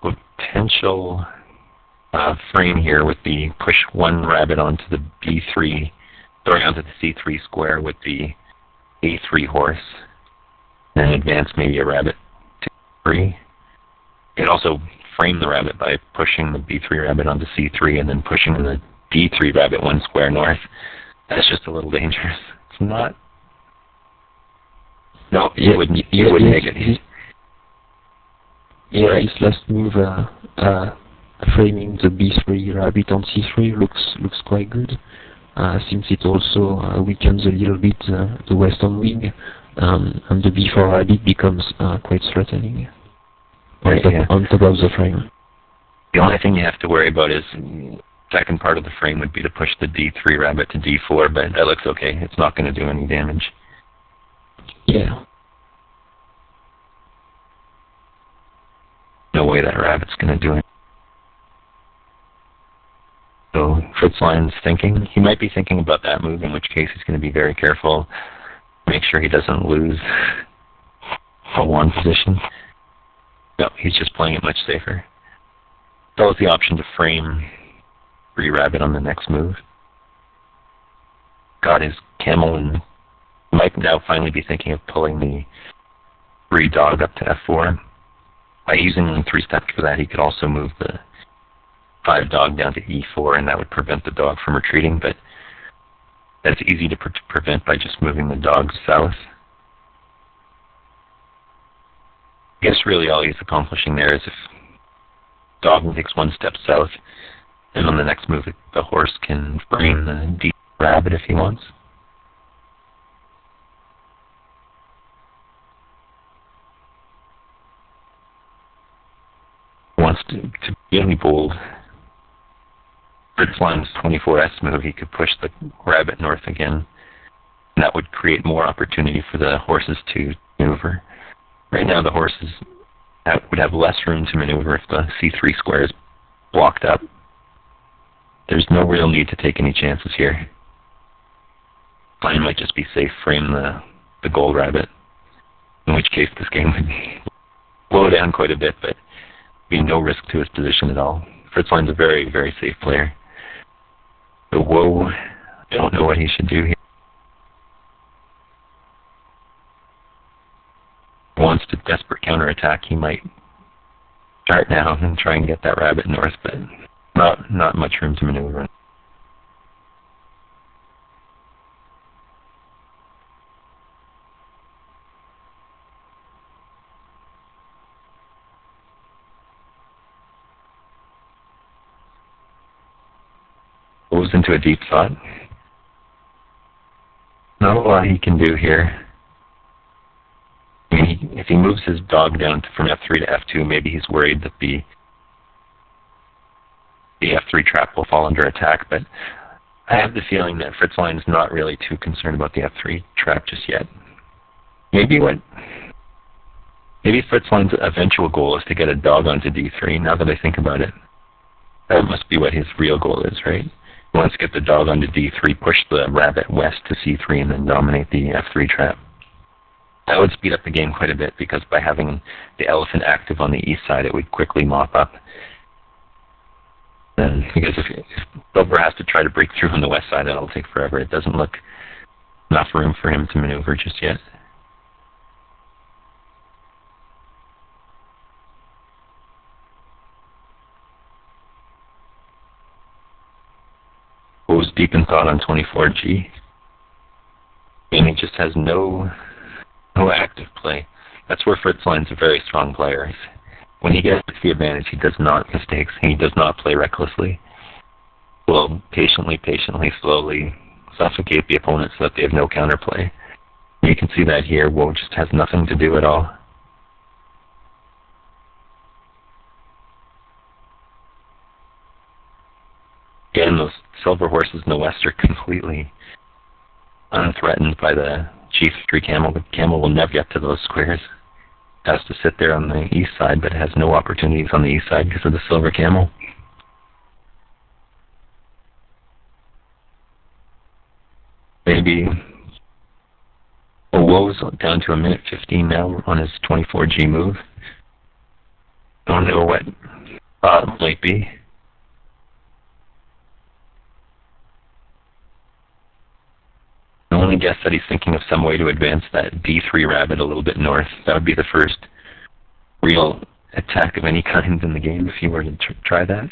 Speaker 2: potential frame here with the push one rabbit onto the b3. Onto the c3 square with the a3 horse, and advance maybe a rabbit to 3. You could also frame the rabbit by pushing the b3 rabbit onto c3 and then pushing the d3 rabbit one square north. That's just a little dangerous. It's not. No, it wouldn't make it.
Speaker 1: Yeah, his last move, framing the b3 rabbit on c3 looks quite good. Since it also weakens a little bit the western wing, and the b4 rabbit becomes quite threatening on top of the frame.
Speaker 2: The only thing you have to worry about is second part of the frame would be to push the d3 rabbit to d4, but that looks okay. It's not going to do any damage.
Speaker 1: Yeah.
Speaker 2: No way that rabbit's going to do it. So Fritzlein's thinking. He might be thinking about that move, in which case he's going to be very careful. Make sure he doesn't lose a one position. No, he's just playing it much safer. Still has the option to frame 3 rabbit on the next move. Got his camel, and might now finally be thinking of pulling the 3 dog up to f4. By using the 3 steps for that, he could also move the 5 dog down to e4, and that would prevent the dog from retreating, but that's easy to prevent by just moving the dog south. I guess really all he's accomplishing there is if dog takes 1 step south, and on the next move the horse can frame the d rabbit if he wants. Wants to be really bold. Fritzlein's 24S move, he could push the rabbit north again, and that would create more opportunity for the horses to maneuver. Right now the horses would have less room to maneuver if the c3 square is blocked up. There's no real need to take any chances here. Fine might just be safe, frame the gold rabbit, in which case this game would slow down quite a bit, but be no risk to his position at all. Fritzlein's a very, very safe player. So whoa, I don't know what he should do here. If he wants to desperate counterattack, he might start now and try and get that rabbit north, but not much room to maneuver. Goes into a deep thought. Not a lot he can do here. I mean, if he moves his dog down from f3 to f2, maybe he's worried that the f3 trap will fall under attack, but I have the feeling that Fritzlein's not really too concerned about the f3 trap just yet. Maybe Fritzlein's eventual goal is to get a dog onto d3, now that I think about it. That must be what his real goal is, right? He wants to get the dog onto d3, push the rabbit west to c3, and then dominate the f3 trap. That would speed up the game quite a bit, because by having the elephant active on the east side, it would quickly mop up. And because if Silver has to try to break through on the west side, that'll take forever. It doesn't look enough room for him to maneuver just yet. Goes deep in thought on 24G. And he just has no active play. That's where Fritzlein's a very strong player. When he gets the advantage, he does not make mistakes. He does not play recklessly. Will patiently, slowly suffocate the opponent so that they have no counterplay. You can see that here. Woe just has nothing to do at all. Again, those silver horses in the west are completely unthreatened by the G3 camel. The camel will never get to those squares. It has to sit there on the east side, but it has no opportunities on the east side because of the silver camel. Maybe Woe's down to 1:15 now on his 24G move. Don't know what it might be. I only guess that he's thinking of some way to advance that D3 rabbit a little bit north. That would be the first real attack of any kind in the game if he were to try that.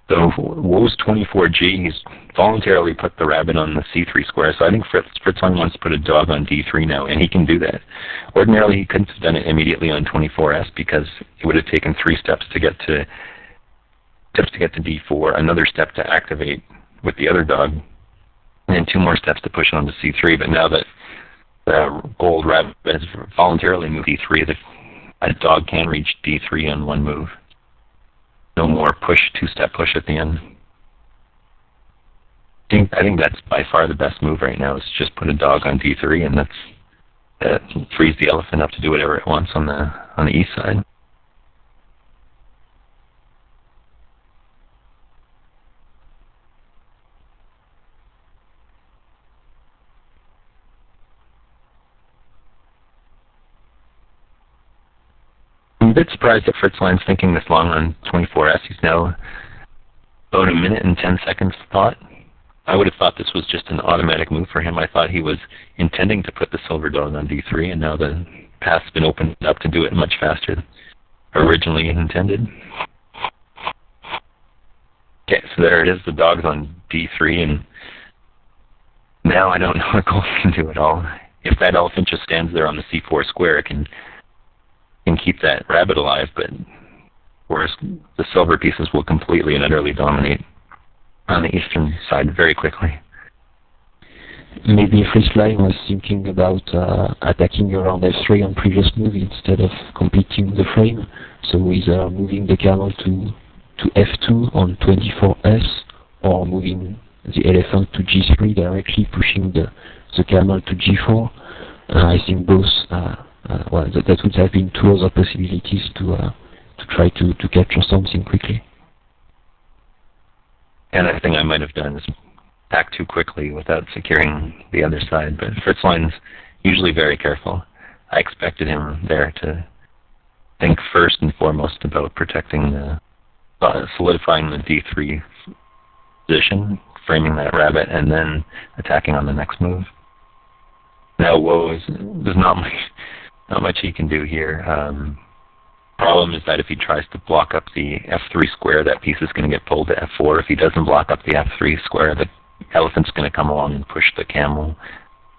Speaker 2: So Woe's 24G, he's voluntarily put the rabbit on the C3 square, so I think Fritzlein wants to put a dog on D3 now, and he can do that. Ordinarily, he couldn't have done it immediately on 24S because it would have taken 3 steps to get to D4, another step to activate with the other dog, and then 2 more steps to push it onto C3. But now that the gold rabbit has voluntarily moved D3, a dog can reach D3 on 1 move. No more push, 2-step push at the end. I think that's by far the best move right now, is just put a dog on D3, and that frees the elephant up to do whatever it wants on the east side. I'm a bit surprised that Fritzlein's thinking this long on 24S. He's now about 1 minute and 10 seconds thought. I would have thought this was just an automatic move for him. I thought he was intending to put the silver dog on D3, and now the path's been opened up to do it much faster than originally intended. Okay, so there it is. The dog's on D3, and now I don't know what Gold can do at all. If that elephant just stands there on the C4 square, it can keep that rabbit alive, but whereas the silver pieces will completely and utterly dominate on the eastern side very quickly.
Speaker 1: Maybe Fritzlein was thinking about attacking around F3 on previous move instead of completing the frame, so either moving the camel to F2 on 24S or moving the elephant to G3 directly, pushing the camel to G4. I think both that would have been 2 other possibilities to try to capture something quickly.
Speaker 2: And I think I might have done is attack too quickly without securing the other side, but Fritzlein's usually very careful. I expected him there to think first and foremost about protecting solidifying the D3 position, framing that rabbit, and then attacking on the next move. Now there's not much he can do here. Problem is that if he tries to block up the F3 square, that piece is going to get pulled to F4. If he doesn't block up the F3 square, the elephant's going to come along and push the camel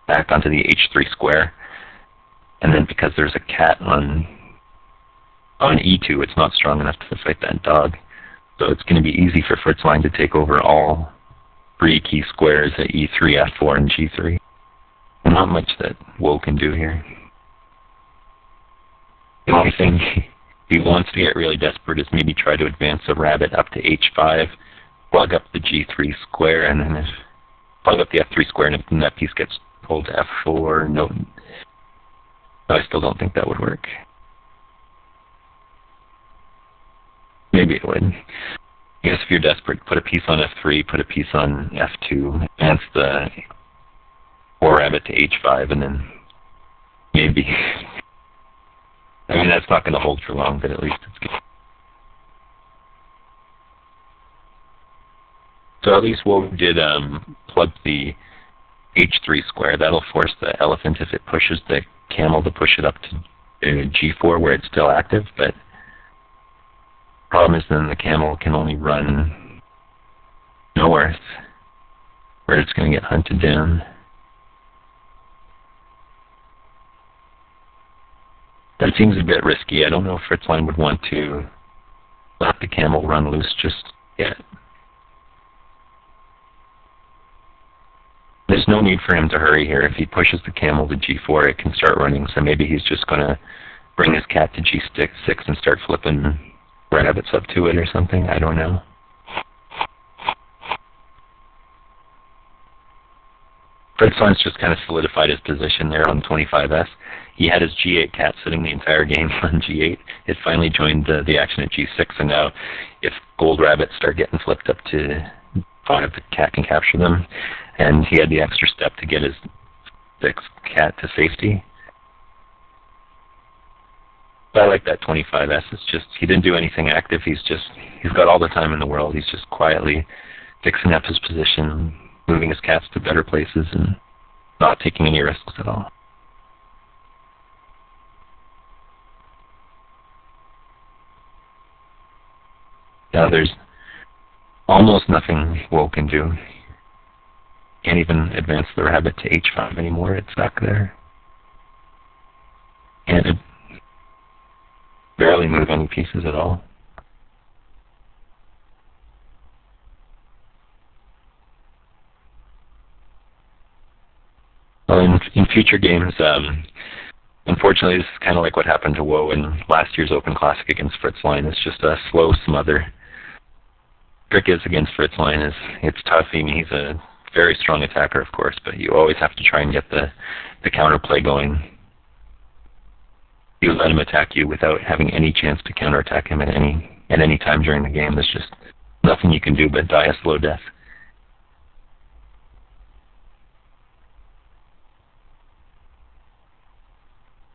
Speaker 2: back onto the H3 square. And then because there's a cat on E2, it's not strong enough to fight that dog. So it's going to be easy for Fritzlein to take over all 3 key squares at E3, F4, and G3. Not much that Woe can do here. The only thing he wants to get really desperate is maybe try to advance a rabbit up to H5, plug up the G3 square, and then plug up the F3 square, and if that piece gets pulled to F4, no, I still don't think that would work. maybe it would. I guess if you're desperate, put a piece on f3, put a piece on f2, advance the 4 rabbit to h5, and then maybe. I mean, that's not going to hold for long, but at least it's good. So at least Woe did plug the h3 square. That'll force the elephant, if it pushes the camel, to push it up to g4 where it's still active, but the problem is then the camel can only run north, where it's going to get hunted down. That seems a bit risky. I don't know if Fritzlein would want to let the camel run loose just yet. There's no need for him to hurry here. If he pushes the camel to g4, it can start running, so maybe he's just going to bring his cat to g6 and start flipping rabbits up to it or something. I don't know. Fritzlein's just kind of solidified his position there on 25s. He had his g8 cat sitting the entire game on g8. It finally joined the action at g6, and now if gold rabbits start getting flipped up to 5, the cat can capture them. And he had the extra step to get his 6 cat to safety. But I like that 25s. It's just, he didn't do anything active. He's got all the time in the world. He's just quietly fixing up his position, moving his cats to better places, and not taking any risks at all. Now there's almost nothing Woe can do. Can't even advance the rabbit to h5 anymore. It's stuck there. Can't barely move any pieces at all. Well, in future games, unfortunately, this is kind of like what happened to Woe in last year's Open Classic against Fritzlein. It's just a slow smother. Trick is against Fritzlein is it's tough. I mean, he's a very strong attacker, of course, but you always have to try and get the counterplay going. You let him attack you without having any chance to counterattack him at any time during the game. There's just nothing you can do but die a slow death.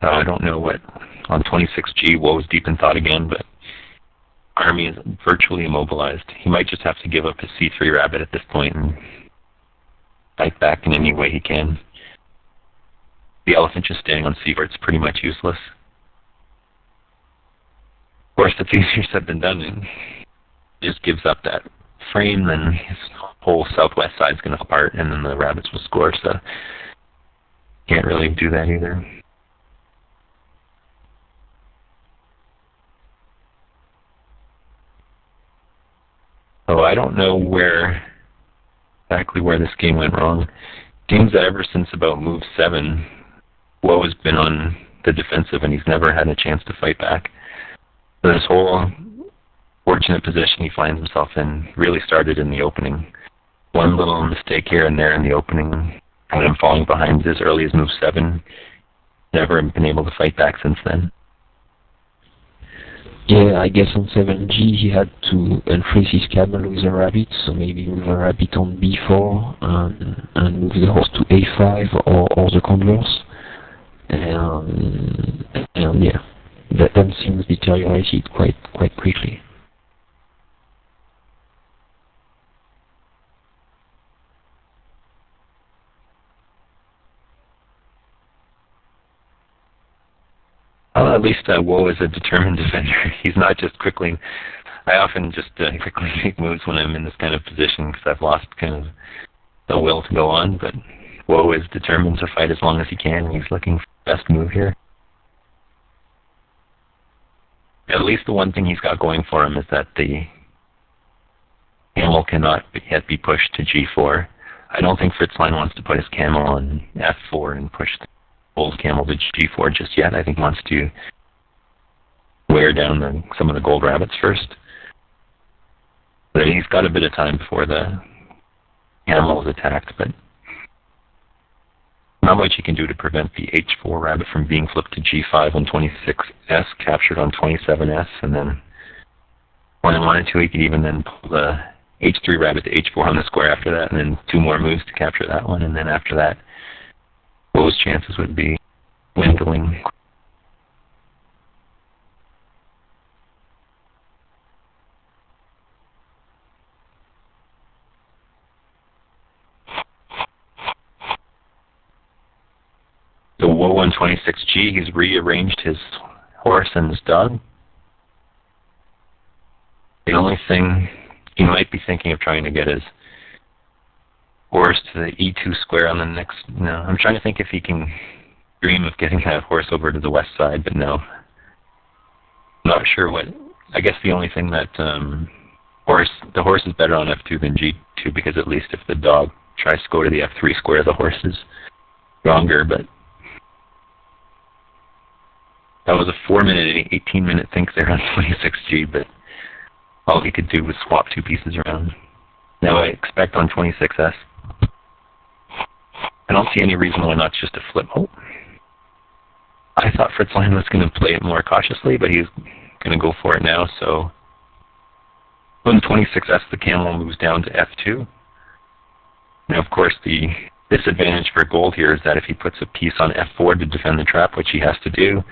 Speaker 2: I don't know what on 26G Woe's deep in thought again, but army is virtually immobilized. He might just have to give up his c3 rabbit at this point and fight back in any way he can. The elephant just staying on c4, it's pretty much useless. Of course, it's easier said than done, and just gives up that frame, then his whole southwest side's going to fall apart, and then the rabbits will score, so can't really do that either. So I don't know exactly where this game went wrong. It seems that ever since about move 7, Woe has been on the defensive, and he's never had a chance to fight back. So this whole fortunate position he finds himself in really started in the opening. One little mistake here and there in the opening, and him falling behind as early as move 7. Never been able to fight back since then.
Speaker 1: Yeah, I guess on 7G he had to unfreeze his camel with a rabbit, so maybe move a rabbit on b4 and move the horse to a5 or the converse. And yeah, that then things deteriorated quite quickly.
Speaker 2: At least Woe is a determined defender. He's not just quickly. I often just quickly make moves when I'm in this kind of position because I've lost kind of the will to go on. But Woe is determined to fight as long as he can. He's looking for the best move here. At least the one thing he's got going for him is that the camel cannot yet be pushed to g4. I don't think Fritzlein wants to put his camel on f4 and push the old camel to g4 just yet. I think he wants to wear down some of the gold rabbits first. But he's got a bit of time before the camel is attacked, but not much he can do to prevent the h4 rabbit from being flipped to g5 on 26s, captured on 27s, and then when he wanted to, he could even then pull the h3 rabbit to h4 on the square after that, and then 2 more moves to capture that one, and then after that, those chances would be dwindling. So woe on 26G, he's rearranged his horse and his dog. The only thing he might be thinking of trying to get his horse to the e2 square on the next... No, I'm trying to think if he can dream of getting that horse over to the west side, but no. I'm not sure what... I guess the only thing that the horse is better on f2 than g2, because at least if the dog tries to go to the f3 square, the horse is stronger, but... That was a 4-minute, 18-minute think there on 26G, but all he could do was swap 2 pieces around. Now I expect on 26S, I don't see any reason why not just a flip. Oh, I thought Fritzlein was going to play it more cautiously, but he's going to go for it now. So on 26S, the camel moves down to f2. Now, of course, the disadvantage for gold here is that if he puts a piece on f4 to defend the trap, which he has to do,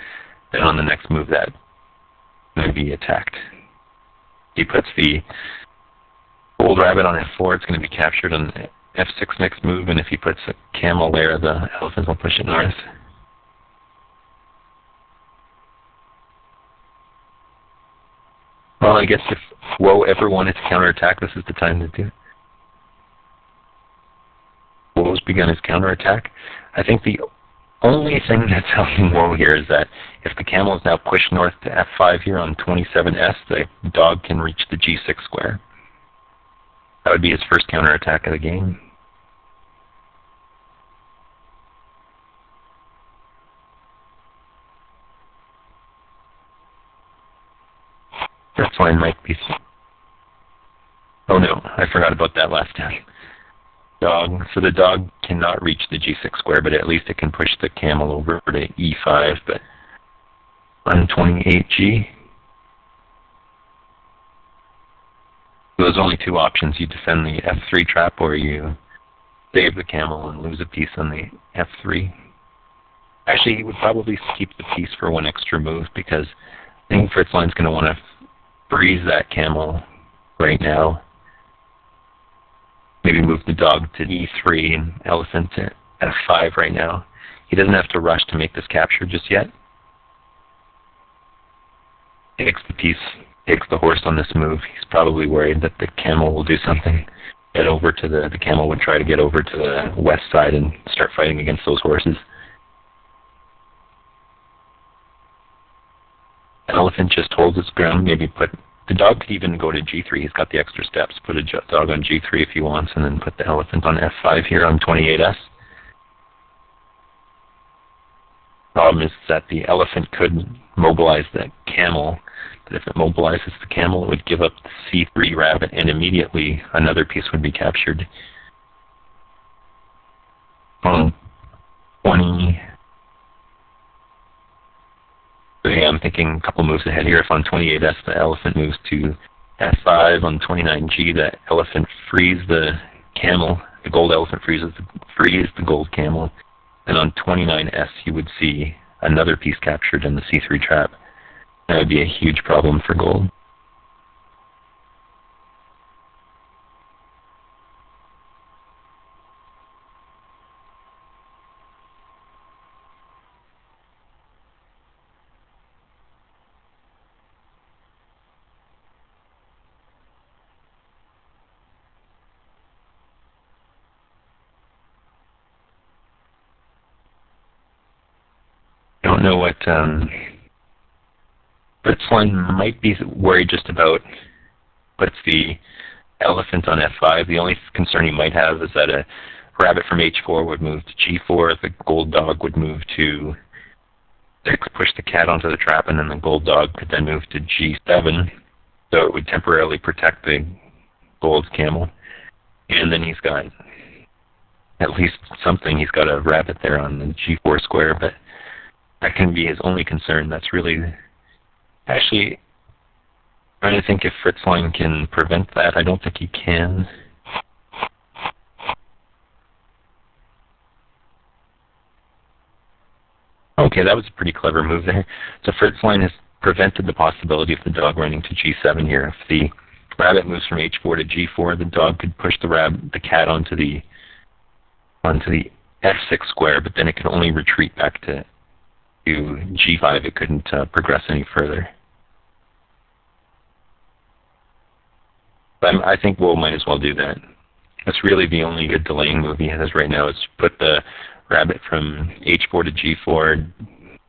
Speaker 2: then on the next move that may be attacked. He puts the gold rabbit on f4, it's going to be captured on f6 next move, and if he puts a camel there, the elephant will push it north. Well, I guess if woe ever wanted to counterattack, this is the time to do it. Woe's begun his counterattack. I think the only thing that's helping woe here is that if the camel is now pushed north to f5 here on 27S, the dog can reach the g6 square. That would be his first counterattack of the game. Fritzlein might be... Oh no, I forgot about that last time. Dog. So the dog cannot reach the g6 square, but at least it can push the camel over to e5. But on 28G, there's only 2 options. You defend the f3 trap, or you save the camel and lose a piece on the f3. Actually, he would probably keep the piece for 1 extra move, because I think Fritzlein's going to want to freeze that camel right now. Maybe move the dog to e3 and elephant to f5 right now. He doesn't have to rush to make this capture just yet. Takes the piece, takes the horse on this move. He's probably worried that the camel will do something. Get over to the camel would try to get over to the west side and start fighting against those horses. The elephant just holds its ground, maybe put... The dog could even go to g3. He's got the extra steps. Put a dog on g3 if he wants, and then put the elephant on f5 here on 28S. Problem is that the elephant could mobilize the camel, but if it mobilizes the camel, it would give up the c3 rabbit, and immediately another piece would be captured. On 20... So yeah, I'm thinking a couple moves ahead here. If on 28S the elephant moves to f5, on 29G the elephant frees the camel, the gold elephant frees the gold camel, and on 29S you would see another piece captured in the c3 trap. That would be a huge problem for gold. Don't know what Fritzlein might be worried just about puts the elephant on f5. The only concern he might have is that a rabbit from h4 would move to g4, the gold dog would move to 6, push the cat onto the trap, and then the gold dog could then move to g7, so it would temporarily protect the gold camel. And then he's got at least something. He's got a rabbit there on the g4 square, but that can be his only concern. That's really... Actually, Trying to think if Fritzlein can prevent that. I don't think he can. Okay, that was a pretty clever move there. So Fritzlein has prevented the possibility of the dog running to g7 here. If the rabbit moves from h4 to g4, the dog could push the cat onto the f6 square, but then it could only retreat back to g5. It couldn't progress any further. But I think Woe might as well do that. That's really the only good delaying move he has right now, is put the rabbit from h4 to g4,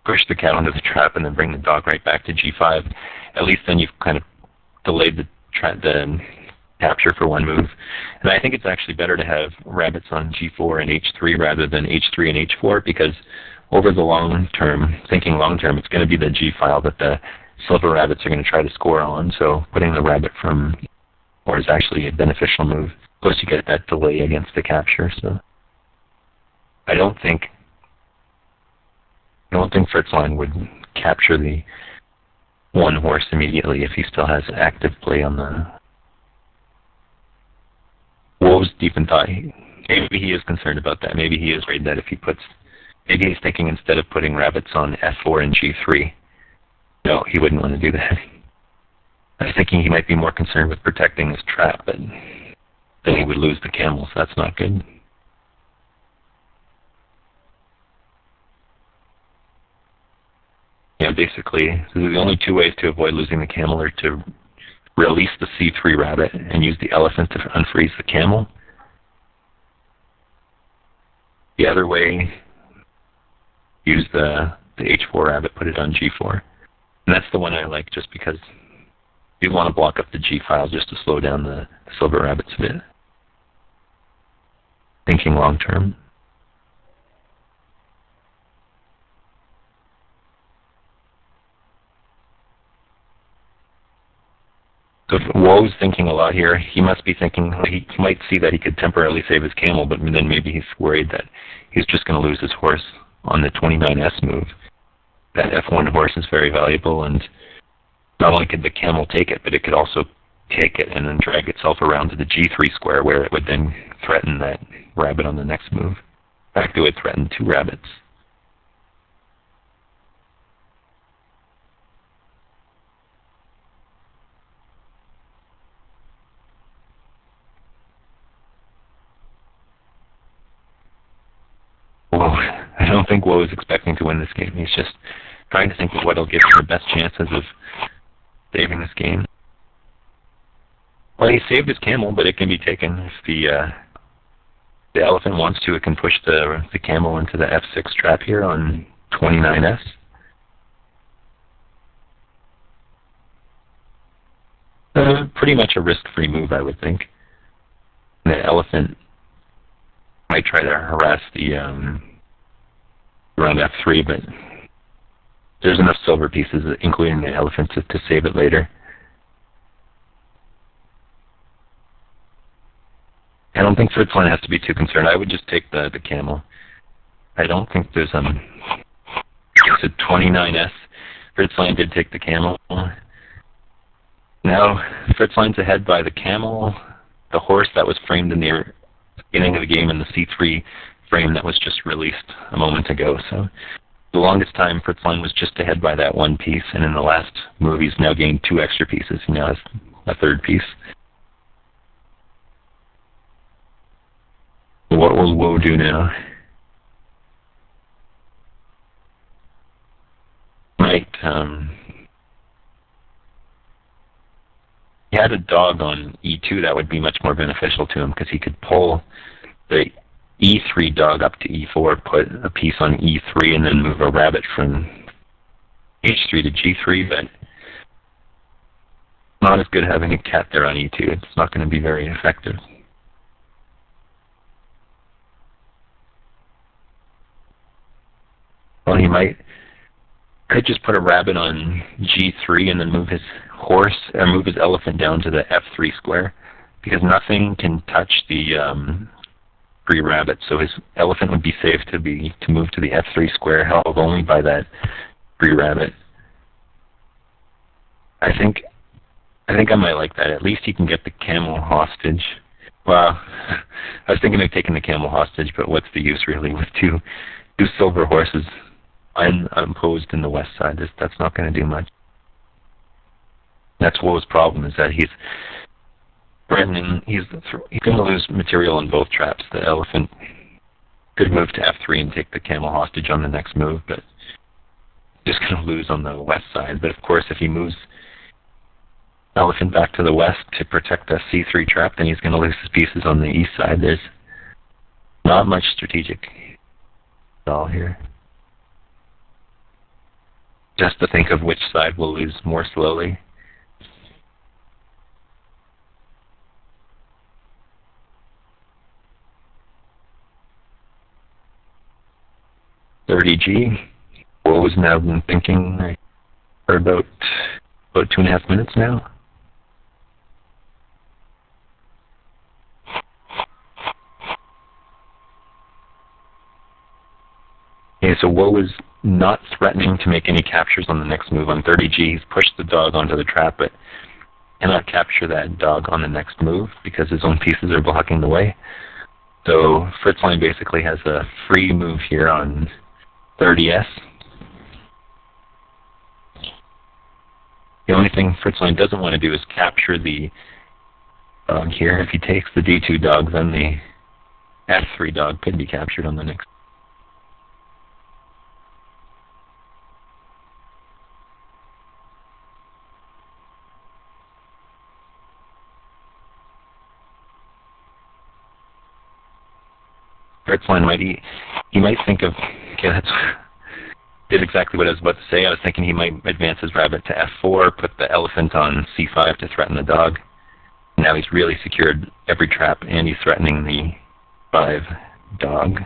Speaker 2: push the cat onto the trap, and then bring the dog right back to g5. At least then you've kind of delayed the capture for one move. And I think it's actually better to have rabbits on g4 and h3 rather than h3 and h4, because over the long term, thinking long term, it's going to be the g file that the silver rabbits are going to try to score on. So putting the rabbit from or is actually a beneficial move. Plus you get that delay against the capture. So I don't think Fritzlein would capture the one horse immediately if he still has active play on the Woe's deep in thought. Maybe he is concerned about that. Maybe he is worried that if he puts, maybe he's thinking instead of putting rabbits on f4 and g3, no, he wouldn't want to do that. I was thinking he might be more concerned with protecting his trap, but then he would lose the camel, so that's not good. Yeah, basically, the only two ways to avoid losing the camel are to release the c3 rabbit and use the elephant to unfreeze the camel. The other way, use the h4 rabbit, put it on g4. And that's the one I like, just because you want to block up the g file just to slow down the silver rabbits a bit. Thinking long term. So if Woe's thinking a lot here, he must be thinking, he might see that he could temporarily save his camel, but then maybe he's worried that he's just going to lose his horse on the 29s move. That f1 horse is very valuable, and not only could the camel take it, but it could also take it and then drag itself around to the g3 square, where it would then threaten that rabbit on the next move. In fact, it would threaten two rabbits. I don't think Woe is expecting to win this game. He's just trying to think of what will give him the best chances of saving this game. Well, he saved his camel, but it can be taken. If the elephant wants to, it can push the camel into the f6 trap here on 29s. Pretty much a risk-free move, I would think. The elephant might try to harass the around f3, but there's enough silver pieces, including the elephant, to save it later. I don't think Fritzlein has to be too concerned. I would just take the camel. I don't think there's it's a 29s. Fritzlein did take the camel. Now Fritzlein's ahead by the camel, the horse that was framed in the beginning of the game, and the c3 frame that was just released a moment ago. So the longest time Fritzlein was just ahead by that one piece, and in the last move he's now gained two extra pieces. He now has a third piece. What will Woe do now? Might he had a dog on e2, that would be much more beneficial to him, because he could pull the e3 dog up to e4, put a piece on e3, and then move a rabbit from h3 to g3, but not as good having a cat there on e2. It's not going to be very effective. Well, he could just put a rabbit on g3 and then move his horse, or move his elephant down to the f3 square, because nothing can touch the free rabbit, so his elephant would be safe to move to the f3 square, held only by that free rabbit. I think I think I might like that. At least he can get the camel hostage. Well, I was thinking of taking the camel hostage, but what's the use really with two silver horses unopposed in the west side? That's not going to do much. That's Woe's problem, is that he's threatening. He's going to lose material in both traps. The elephant could move to f3 and take the camel hostage on the next move, but just going to lose on the west side. But of course, if he moves elephant back to the west to protect the c3 trap, then he's going to lose his pieces on the east side. There's not much strategic at all here. Just to think of which side will lose more slowly. .30G. What was now been thinking for about 2.5 minutes now. Okay, so Woe is not threatening to make any captures on the next move. On 30G, he's pushed the dog onto the trap, but cannot capture that dog on the next move because his own pieces are blocking the way. So Fritzlein basically has a free move here on 30S. The only thing Fritzlein doesn't want to do is capture the dog here. If he takes the D2 dog, then the F3 dog could be captured on the next. Fritzlein might think of, okay, that's did exactly what I was about to say. I was thinking he might advance his rabbit to f4, put the elephant on c5 to threaten the dog. Now he's really secured every trap, and he's threatening the 5 dog.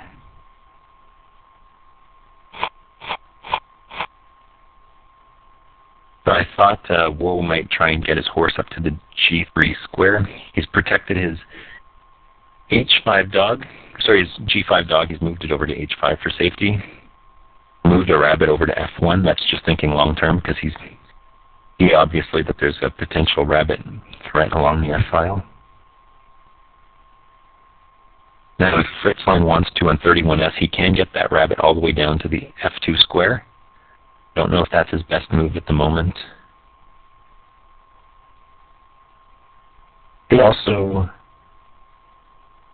Speaker 2: So I thought Woe might try and get his horse up to the g3 square. He's protected his h5 dog. Sorry, his g5 dog. He's moved it over to h5 for safety. Moved a rabbit over to f1. That's just thinking long term because he obviously that there's a potential rabbit threat along the f-file. Now if Fritzlein wants to on 31S, he can get that rabbit all the way down to the f2 square. Don't know if that's his best move at the moment. He also,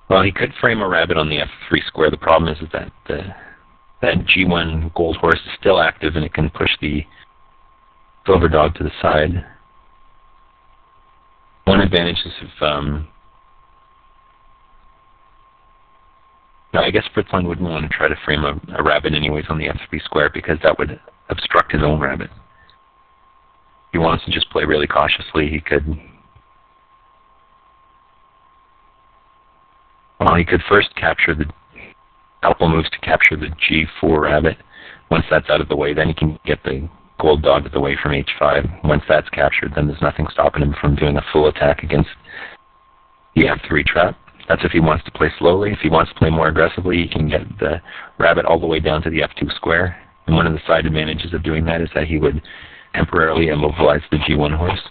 Speaker 2: well, he could frame a rabbit on the f3 square. The problem is that that g1 gold horse is still active and it can push the silver dog to the side. One advantage is if, now I guess Fritzlein wouldn't want to try to frame a rabbit anyways on the f3 square because that would obstruct his own rabbit. If he wants to just play really cautiously, he could, well, he could first capture the Alpha moves to capture the g4 rabbit. Once that's out of the way, then he can get the gold dog out of the way from h5. Once that's captured, then there's nothing stopping him from doing a full attack against the f3 trap. That's if he wants to play slowly. If he wants to play more aggressively, he can get the rabbit all the way down to the f2 square. And one of the side advantages of doing that is that he would temporarily immobilize the g1 horse.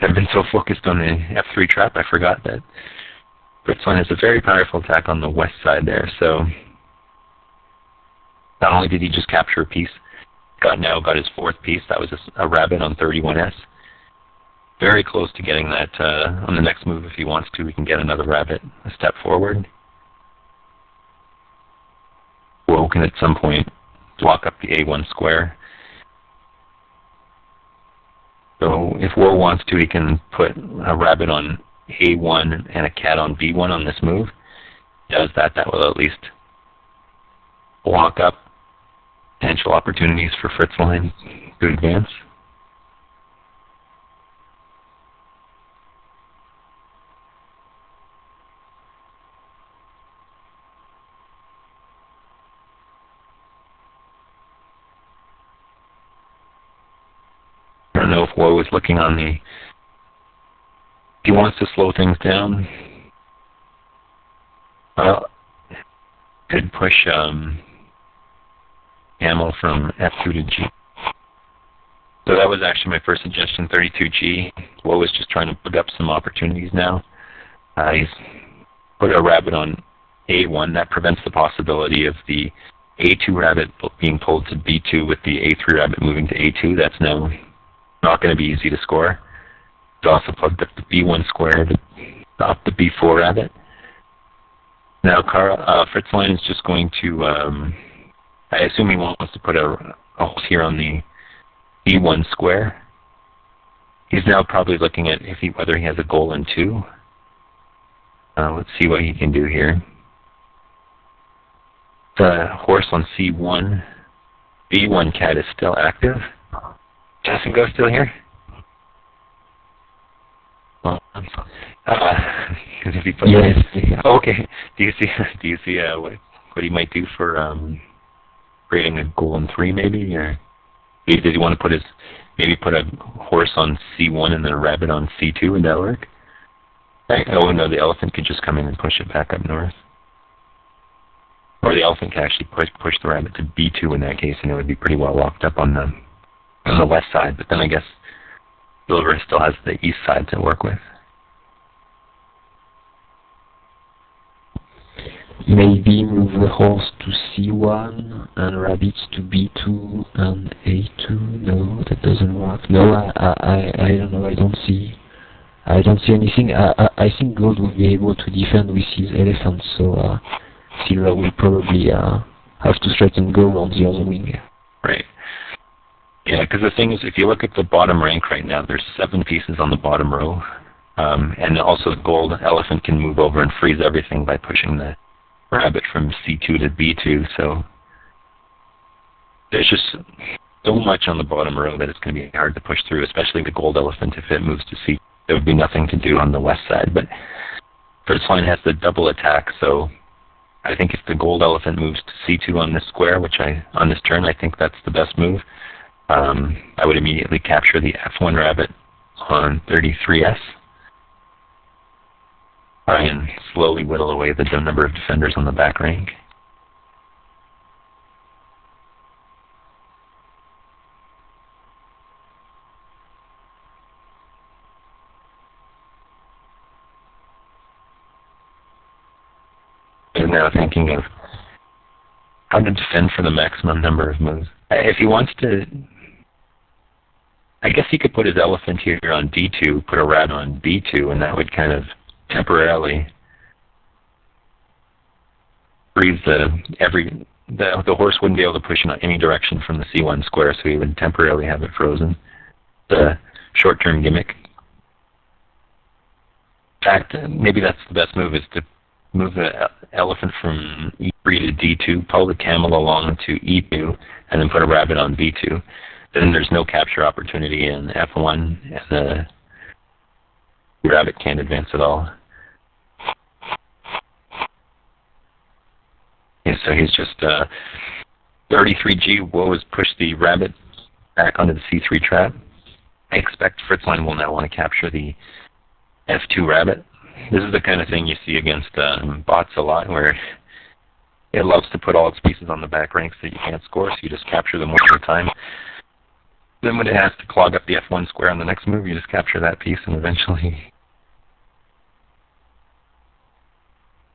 Speaker 2: I've been so focused on the f3 trap, I forgot that Fritzlein has a very powerful attack on the west side there, so not only did he just capture a piece, now got his 4th piece. That was a rabbit on 31S. Very close to getting that on the next move. If he wants to, we can get another rabbit a step forward. Woe can at some point block up the a1 square. So if Woe wants to, he can put a rabbit on a1 and a cat on b1 on this move. Does that, that will at least block up potential opportunities for Fritzlein to advance. I don't know if Woe is looking on the, if he wants to slow things down, well, could push camel from f2 to g. So that was actually my first suggestion, 32G. Woe is just trying to put up some opportunities now. He's put a rabbit on A1. That prevents the possibility of the A2 rabbit being pulled to B2 with the A3 rabbit moving to A2. That's now not going to be easy to score. He's also plugged up the B1 square to stop the B4 rabbit. Now Karl, Fritzlein is just going to, I assume he wants to put a hole here on the B1 square. He's now probably looking at whether he has a goal in 2. Let's see what he can do here. The horse on C1. B1 cat is still active. Daligault still here? If he puts
Speaker 1: Yes.
Speaker 2: Oh, okay. Do you see what he might do for creating a goal in 3 maybe, or did he want to maybe put a horse on C1 and then a rabbit on C2? Would that work? Oh no, the elephant could just come in and push it back up north. Or the elephant could actually push the rabbit to B2 in that case, and it would be pretty well locked up on the west side. But then I guess Silver still has the east side to work with.
Speaker 1: Maybe move the horse to C1 and rabbits to B2 and A2. No, that doesn't work. No, I don't know. I don't see anything. I think Gold will be able to defend with his elephant, so Silver will probably have to threaten Gold on the other wing.
Speaker 2: Right. Yeah, because the thing is, if you look at the bottom rank right now, there's 7 pieces on the bottom row, and also the Gold elephant can move over and freeze everything by pushing the rabbit from C2 to B2. So there's just so much on the bottom row that it's going to be hard to push through, especially the Gold elephant if it moves to C2. There would be nothing to do on the west side. But Fritzlein has the double attack, so I think if the Gold elephant moves to C2 on this square, on this turn, I think that's the best move. I would immediately capture the F1 rabbit on 33S. Try and slowly whittle away the number of defenders on the back rank. And now thinking of how to defend for the maximum number of moves. If he wants to, I guess he could put his elephant here on D2, put a rat on B2, and that would kind of temporarily freeze the horse wouldn't be able to push in any direction from the C1 square, so he would temporarily have it frozen. The short-term gimmick. In fact, maybe that's the best move, is to move the elephant from E3 to D2, pull the camel along to E2, and then put a rabbit on B2. Then there's no capture opportunity in F1, and the rabbit can't advance at all. Yeah, so he's just 33G. Woe has pushed the rabbit back onto the C3 trap. I expect Fritzlein will now want to capture the F2 rabbit. This is the kind of thing you see against bots a lot, where it loves to put all its pieces on the back rank so you can't score, so you just capture them one at a time. Then when it has to clog up the F1 square on the next move, you just capture that piece, and eventually...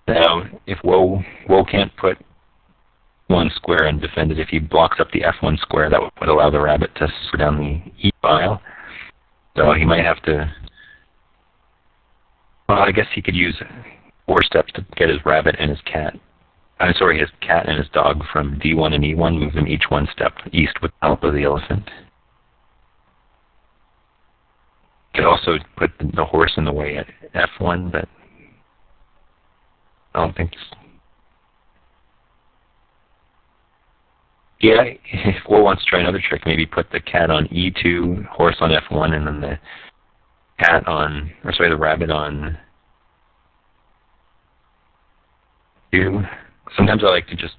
Speaker 2: Now, if Woe can't put one square and defend it, if he blocks up the F1 square, that would allow the rabbit to score down the E file. So he might have to... Well, I guess he could use 4 steps to get his rabbit and his cat. His cat and his dog from D1 and E1, move them each 1 step east with the help of the elephant. Could also put the horse in the way at F1, but I don't think... Yeah, if Woe wants to try another trick, maybe put the cat on E2, horse on F1, and then the the rabbit on 2. Sometimes I like to just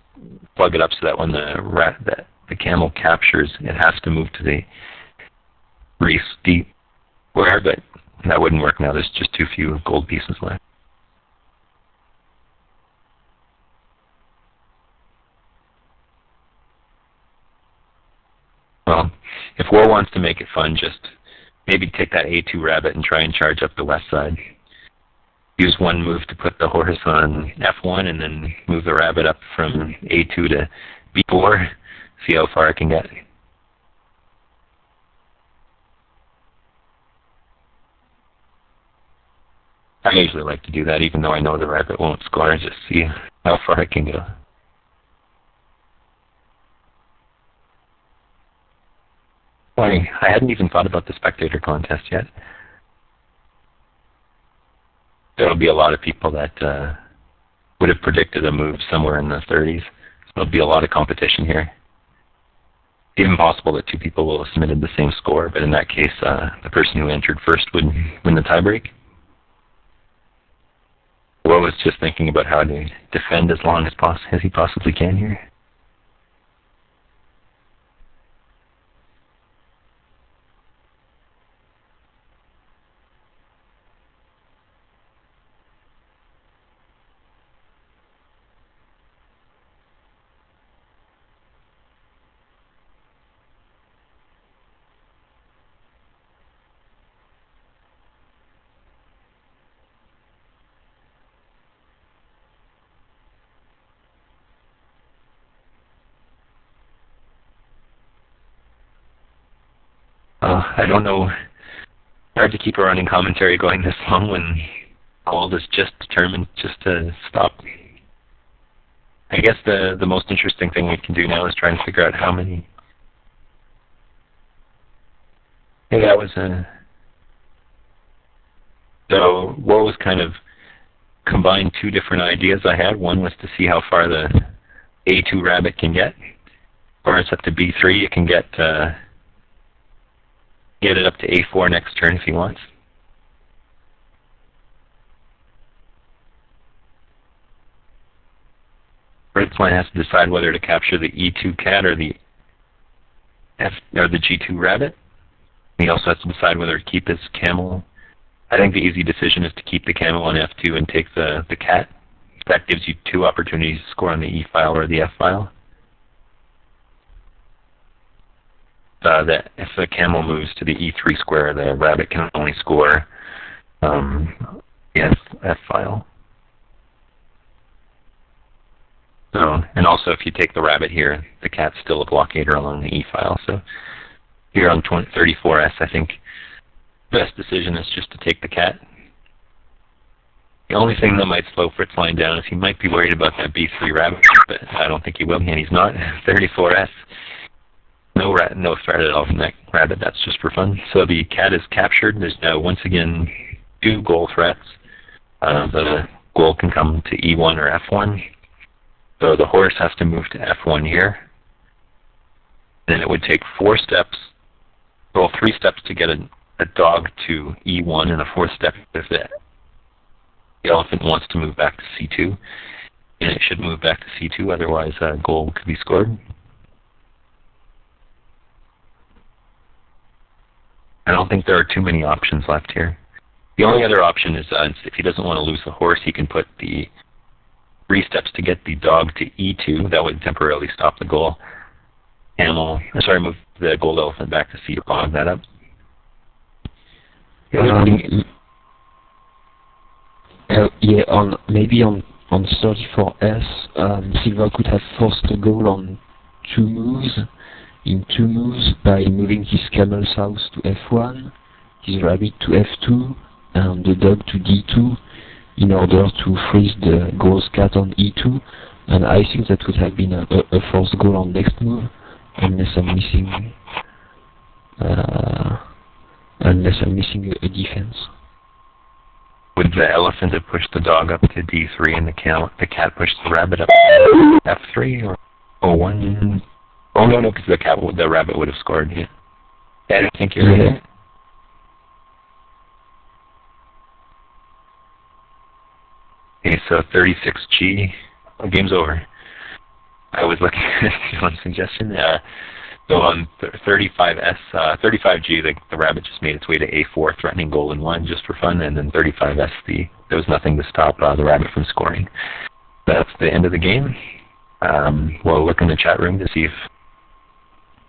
Speaker 2: plug it up so that when the camel captures, it has to move to the steep square, but that wouldn't work now. There's just too few gold pieces left. Well, if War wants to make it fun, just maybe take that A2 rabbit and try and charge up the west side. Use one move to put the horse on F1 and then move the rabbit up from A2 to B4. See how far it can get. I usually like to do that even though I know the rabbit won't score, just see how far it can go. Funny, I hadn't even thought about the spectator contest yet. There'll be a lot of people that would have predicted a move somewhere in the 30s. So there'll be a lot of competition here. Even possible that two people will have submitted the same score, but in that case, the person who entered first would win the tiebreak. Will was just thinking about how to defend as long as he possibly can here. I don't know. Hard to keep a running commentary going this long when Gold is just determined just to stop. I guess the most interesting thing we can do now is try and figure out how many. Hey, that was a. So what was kind of combined two different ideas I had. One was to see how far the A2 rabbit can get, or it's up to B3. You can get it up to A4 next turn if he wants. Fritzlein has to decide whether to capture the E2 cat or the G2 rabbit. He also has to decide whether to keep his camel. I think the easy decision is to keep the camel on F2 and take the cat. That gives you two opportunities to score on the E file or the F file. That if the camel moves to the E3 square, the rabbit can only score the F file. So, and also if you take the rabbit here, the cat's still a blockader along the E file. So here on 34S, I think the best decision is just to take the cat. The only thing that might slow Fritzlein down is he might be worried about that B3 rabbit, but I don't think he will, and he's not. 34S. No threat at all from that rabbit, that's just for fun. So the cat is captured. There's now, once again, two goal threats. The goal can come to E1 or F1. So the horse has to move to F1 here. Then it would take 4 steps, well, 3 steps to get a dog to E1, and a 4th step if the elephant wants to move back to C2. And it should move back to C2, otherwise a goal could be scored. I don't think there are too many options left here. The only other option is if he doesn't want to lose the horse, he can put the 3 steps to get the dog to E2. That would temporarily stop the goal. Move the gold elephant back to C to log that up.
Speaker 1: Maybe on 34S, Silver could have forced a goal on 2 moves. In 2 moves by moving his camel's house to F1, his rabbit to F2, and the dog to D2 in order to freeze the ghost cat on E2. And I think that would have been a forced goal on next move, unless I'm missing a defense.
Speaker 2: Would the elephant have pushed the dog up to D3 and the cat pushed the rabbit up to F3 or O1? Oh no, because the rabbit would have scored. Yeah, I think you're right. Okay, so 36G, game's over. I was looking at one suggestion. So on 35S, 35G, the rabbit just made its way to A4, threatening goal in 1 just for fun, and then 35S, there was nothing to stop the rabbit from scoring. That's the end of the game. We'll look in the chat room to see if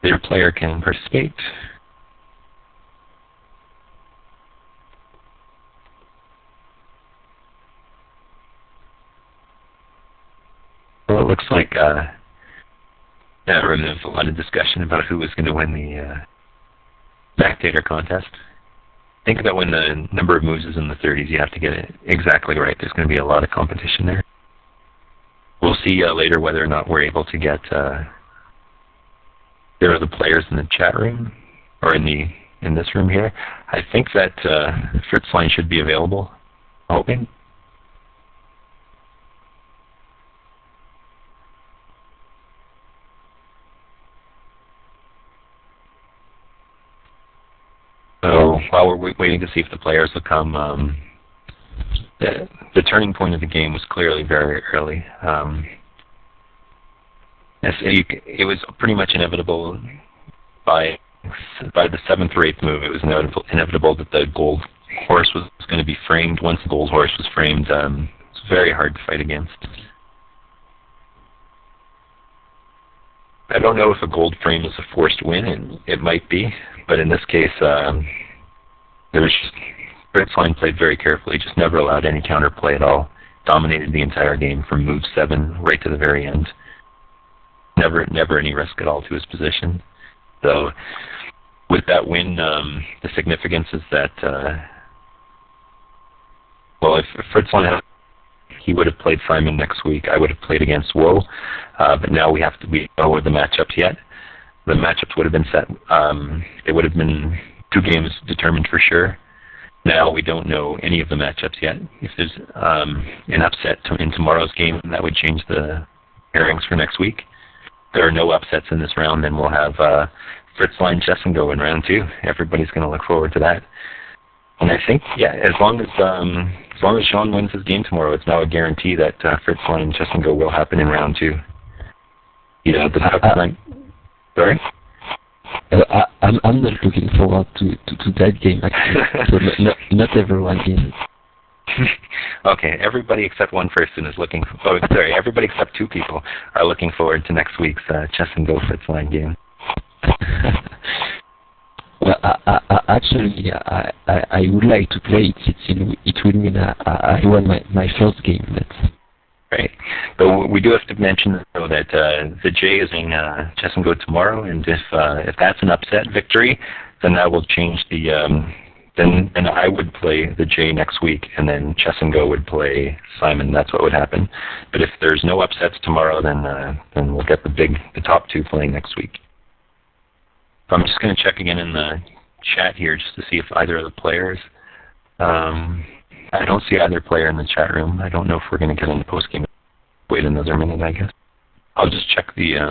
Speaker 2: Their player can participate. Well, it looks like there's a lot of discussion about who was going to win the spectator contest. Think about when the number of moves is in the 30s, you have to get it exactly right. There's going to be a lot of competition there. We'll see later whether or not we're able to get there are the players in the chat room or in this room here. I think that Fritzlein should be available. Hoping. So while we're waiting to see if the players will come, the turning point of the game was clearly very early. It was pretty much inevitable by the 7th or 8th move. It was inevitable that the gold horse was going to be framed. Once the gold horse was framed, it's very hard to fight against. I don't know if a gold frame is a forced win, and it might be, but in this case, Fritzlein played very carefully, just never allowed any counterplay at all. Dominated the entire game from move 7 right to the very end. Never any risk at all to his position. So with that win, the significance is that, well, if Fritzlein had, he would have played Simon next week. I would have played against Woe, but now we don't know the matchups yet. The matchups would have been set. It would have been 2 games determined for sure. Now we don't know any of the matchups yet. If there's an upset in tomorrow's game, that would change the pairings for next week. If there are no upsets in this round, then we'll have Fritzlein Chessengo in round 2. Everybody's going to look forward to that. And I think, yeah, as long as Sean wins his game tomorrow, it's now a guarantee that Fritzlein Chessengo will happen in round 2. Yeah, sorry.
Speaker 1: I'm not looking forward to that game actually. So not everyone is.
Speaker 2: Okay, everybody except one person is looking. Everybody except 2 people are looking forward to next week's Chessengo Fritzlein game.
Speaker 1: Well, actually, I would like to play it. It would mean I won my first game. That's
Speaker 2: right. But we do have to mention though that the J is in Chessengo tomorrow, and if that's an upset victory, then that will change the. Then I would play the J next week, and then Chessengo would play Simon. That's what would happen. But if there's no upsets tomorrow, then we'll get the top 2 playing next week. So I'm just going to check again in the chat here just to see if either of the players. I don't see either player in the chat room. I don't know if we're going to get in the post game. Wait another minute, I guess. I'll just check the. I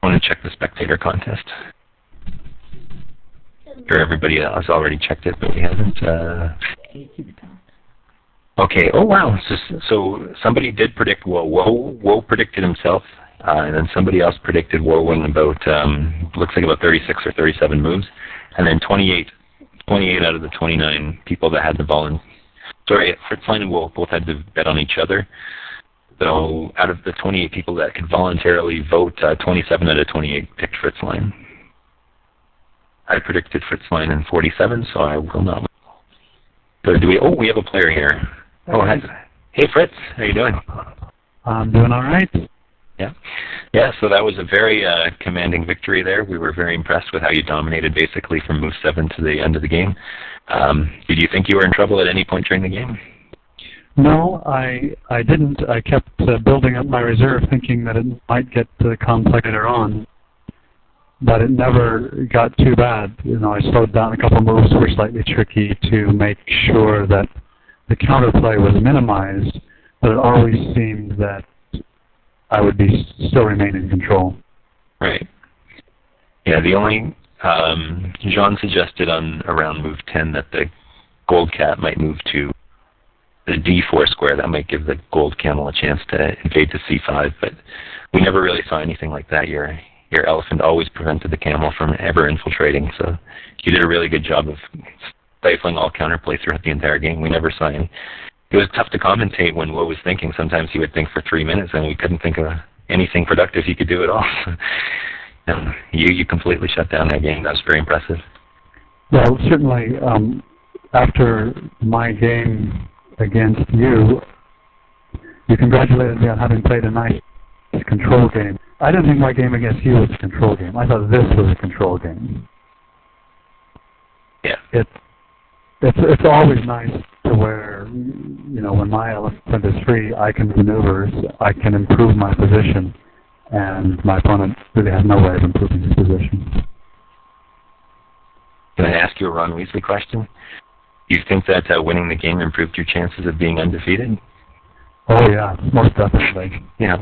Speaker 2: want to check the spectator contest. Sure, everybody has already checked it, but we haven't. Okay. Oh wow. So somebody did predict Woe. Woe predicted himself, and then somebody else predicted Woe in about looks like about 36 or 37 moves, and then 28 out of the 29 people that had the Fritzlein and Woe both had to bet on each other. So out of the 28 people that could voluntarily vote, 27 out of 28 picked Fritzlein. I predicted Fritzlein in 47, so I will not. So we have a player here. Oh, hi. Hey Fritz, how you doing?
Speaker 3: I'm doing all right.
Speaker 2: Yeah. So that was a very commanding victory there. We were very impressed with how you dominated basically from move 7 to the end of the game. Did you think you were in trouble at any point during the game?
Speaker 3: No, I didn't. I kept building up my reserve, thinking that it might get complex later on. But it never got too bad. I slowed down a couple of moves that were slightly tricky to make sure that the counterplay was minimized, but it always seemed that I would still remain in control.
Speaker 2: Right. Yeah, the only Jean suggested around move 10 that the gold cat might move to the D4 square. That might give the gold camel a chance to invade to C5, but we never really saw anything like that. Your elephant always prevented the camel from ever infiltrating, so you did a really good job of stifling all counterplay throughout the entire game. We never saw any. It was tough to commentate when Woe was thinking. Sometimes he would think for 3 minutes and we couldn't think of anything productive he could do at all. And you completely shut down that game. That was very impressive.
Speaker 3: Well, certainly, after my game against you, you congratulated me on having played a nice control game. I didn't think my game against you was a control game. I thought this was a control game.
Speaker 2: Yeah.
Speaker 3: It's always nice to where, when my elephant is free, I can maneuver, I can improve my position, and my opponent really has no way of improving his position.
Speaker 2: Can I ask you a Ron Weasley question? Do you think that winning the game improved your chances of being undefeated?
Speaker 3: Oh yeah, most definitely.
Speaker 2: Yeah.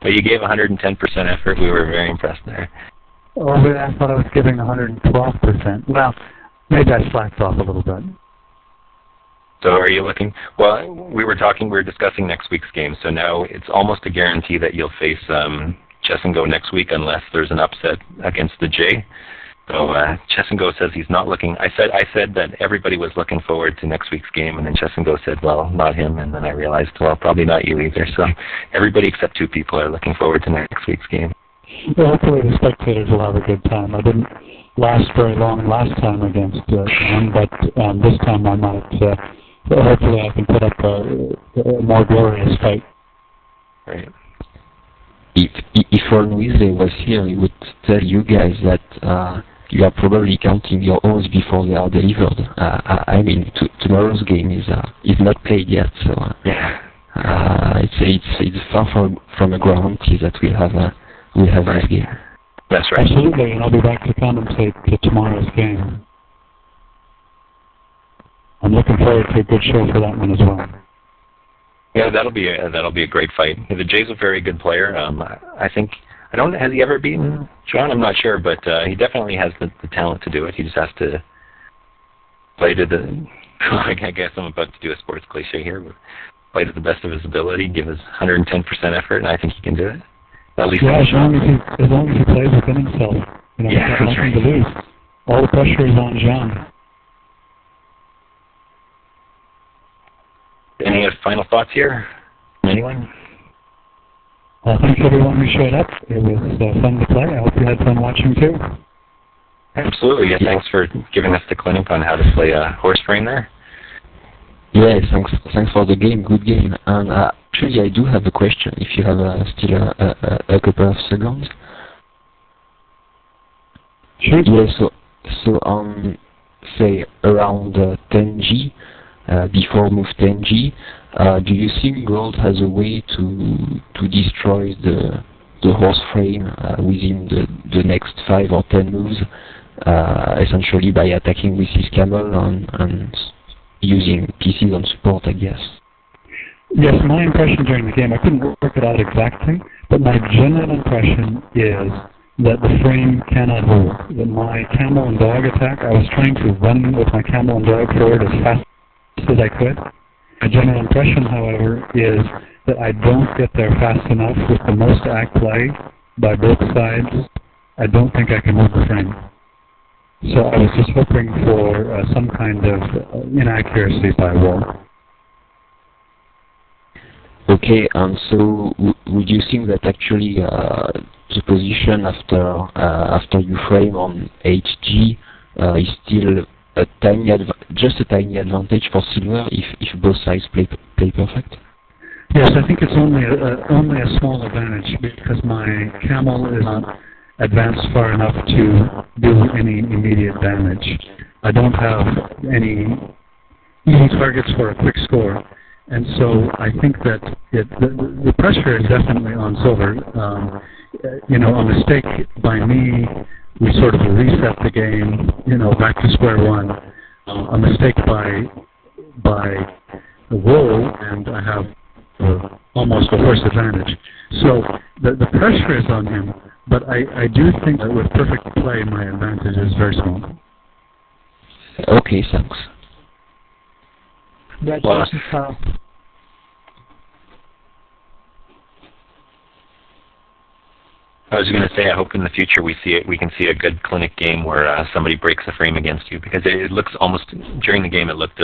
Speaker 2: But you gave 110% effort. We were very impressed there.
Speaker 3: Oh, I thought I was giving 112%. Well, maybe I slacked off a little bit.
Speaker 2: So are you looking? Well, we were discussing next week's game. So now it's almost a guarantee that you'll face Chess and Go next week unless there's an upset against the J. So Chess and Go says he's not looking. I said that everybody was looking forward to next week's game, and then Chess and Go said, well, not him. And then I realized, well, probably not you either. So everybody except 2 people are looking forward to next week's game.
Speaker 3: Well, hopefully the spectators will have a good time. I didn't last very long last time against him, but this time I might. Hopefully I can put up a more glorious fight.
Speaker 2: Right.
Speaker 1: If Ron Weasley was here, he would tell you guys that you are probably counting your O's before they are delivered. I mean, tomorrow's game is not played yet, so it's far from a guarantee that we'll have this game.
Speaker 2: That's right.
Speaker 3: Absolutely, and I'll be back to commentate tomorrow's game. I'm looking forward to a good show for that one as well.
Speaker 2: Yeah, that'll be a great fight. The Jay's a very good player. I think has he ever beaten John? I'm not sure, but he definitely has the talent to do it. He just has to play to the. I guess I'm about to do a sports cliche here, but play to the best of his ability, give his 110% effort, and I think he can do it. At least
Speaker 3: as long as he plays within himself, he's got nothing to lose. All the pressure is on Jean.
Speaker 2: Any final thoughts here from anyone?
Speaker 3: Well, thanks everyone who showed up. It was fun to play. I hope you had fun watching too.
Speaker 2: Absolutely. Yeah, thanks for giving us the clinic on how to play a horse frame there.
Speaker 1: Yeah, thanks for the game. Good game. And actually, I do have a question. If you have still a couple of seconds.
Speaker 3: Sure.
Speaker 1: Yeah. So on say around 10G. Before move 10G, do you think Gold has a way to destroy the horse frame within the next 5 or 10 moves, essentially by attacking with his camel and using pieces on support, I guess?
Speaker 3: Yes, my impression during the game, I couldn't work it out exactly, but my general impression is that the frame cannot hold. That my camel and dog attack, I was trying to run with my camel and dog forward as fast as I could. My general impression, however, is that I don't get there fast enough with the most act play by both sides. I don't think I can move the frame. So I was just hoping for some kind of inaccuracy by roll.
Speaker 1: Okay, and so would you think that actually the position after you frame on HG is still just a tiny advantage for silver if both sides play perfect?
Speaker 3: Yes, I think it's only a small advantage because my camel is not advanced far enough to do any immediate damage. I don't have any easy targets for a quick score, and so I think that the pressure is definitely on silver. A mistake by me, we sort of reset the game, back to square one. A mistake by the roll, and I have almost a horse advantage. So the pressure is on him, but I do think that with perfect play, my advantage is very small.
Speaker 1: Okay, thanks.
Speaker 3: Congratulations, Karl.
Speaker 2: I was going to say, I hope in the future we can see a good clinic game where somebody breaks the frame against you, because it looks almost, during the game it looked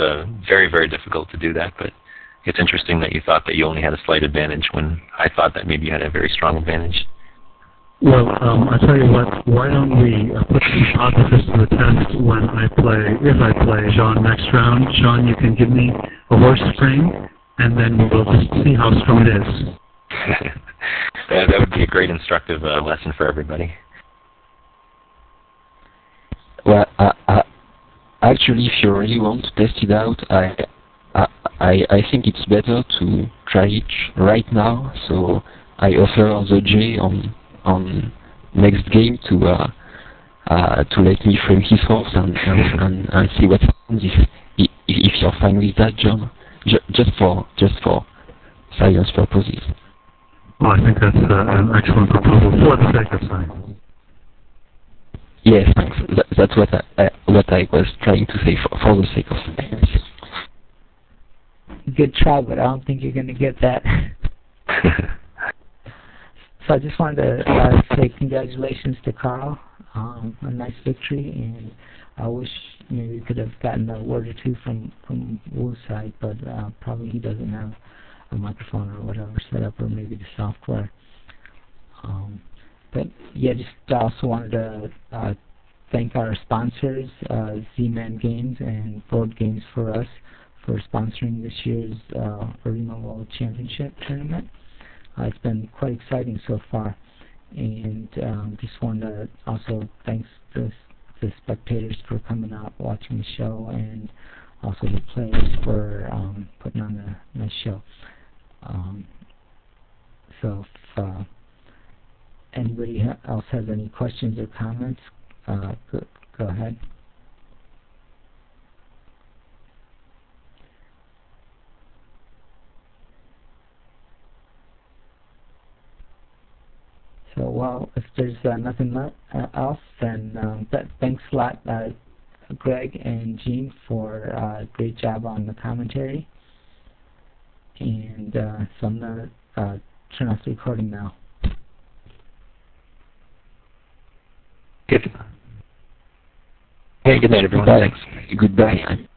Speaker 2: very, very difficult to do that, but it's interesting that you thought that you only had a slight advantage when I thought that maybe you had a very strong advantage.
Speaker 3: Well, I tell you what, why don't we put some hypothesis to the test when if I play Jean next round. Jean, you can give me a horse spring, and then we'll just see how strong it is.
Speaker 2: That would be a great instructive lesson for everybody.
Speaker 1: Well, actually, if you really want to test it out, I think it's better to try it right now. So I offer the J on next game to let me frame his horse and see what happens if you're fine with that, John. Just for science purposes.
Speaker 3: Well, I think that's an excellent proposal for the sake of science.
Speaker 1: Yes, thanks. That's what I was trying to say for the sake of science.
Speaker 4: Good try, but I don't think you're going to get that. So I just wanted to say congratulations to Karl. A nice victory, and I wish maybe we could have gotten a word or two from Wu's side, but probably he doesn't have a microphone or whatever set up, or maybe the software. But yeah, just also wanted to thank our sponsors, Z-Man Games and Board Games for Us, for sponsoring this year's Arimaa World Championship tournament. It's been quite exciting so far, and just wanted to also thanks the spectators for coming out, watching the show, and also the players for putting on a nice show. So if anybody else has any questions or comments, go ahead. So, well, if there's nothing else, then thanks a lot, Greg and Gene, for a great job on the commentary. And so I'm going to turn off the recording now.
Speaker 2: Good. Hey, good night, everyone.
Speaker 1: Goodbye.
Speaker 2: Thanks.
Speaker 1: Goodbye.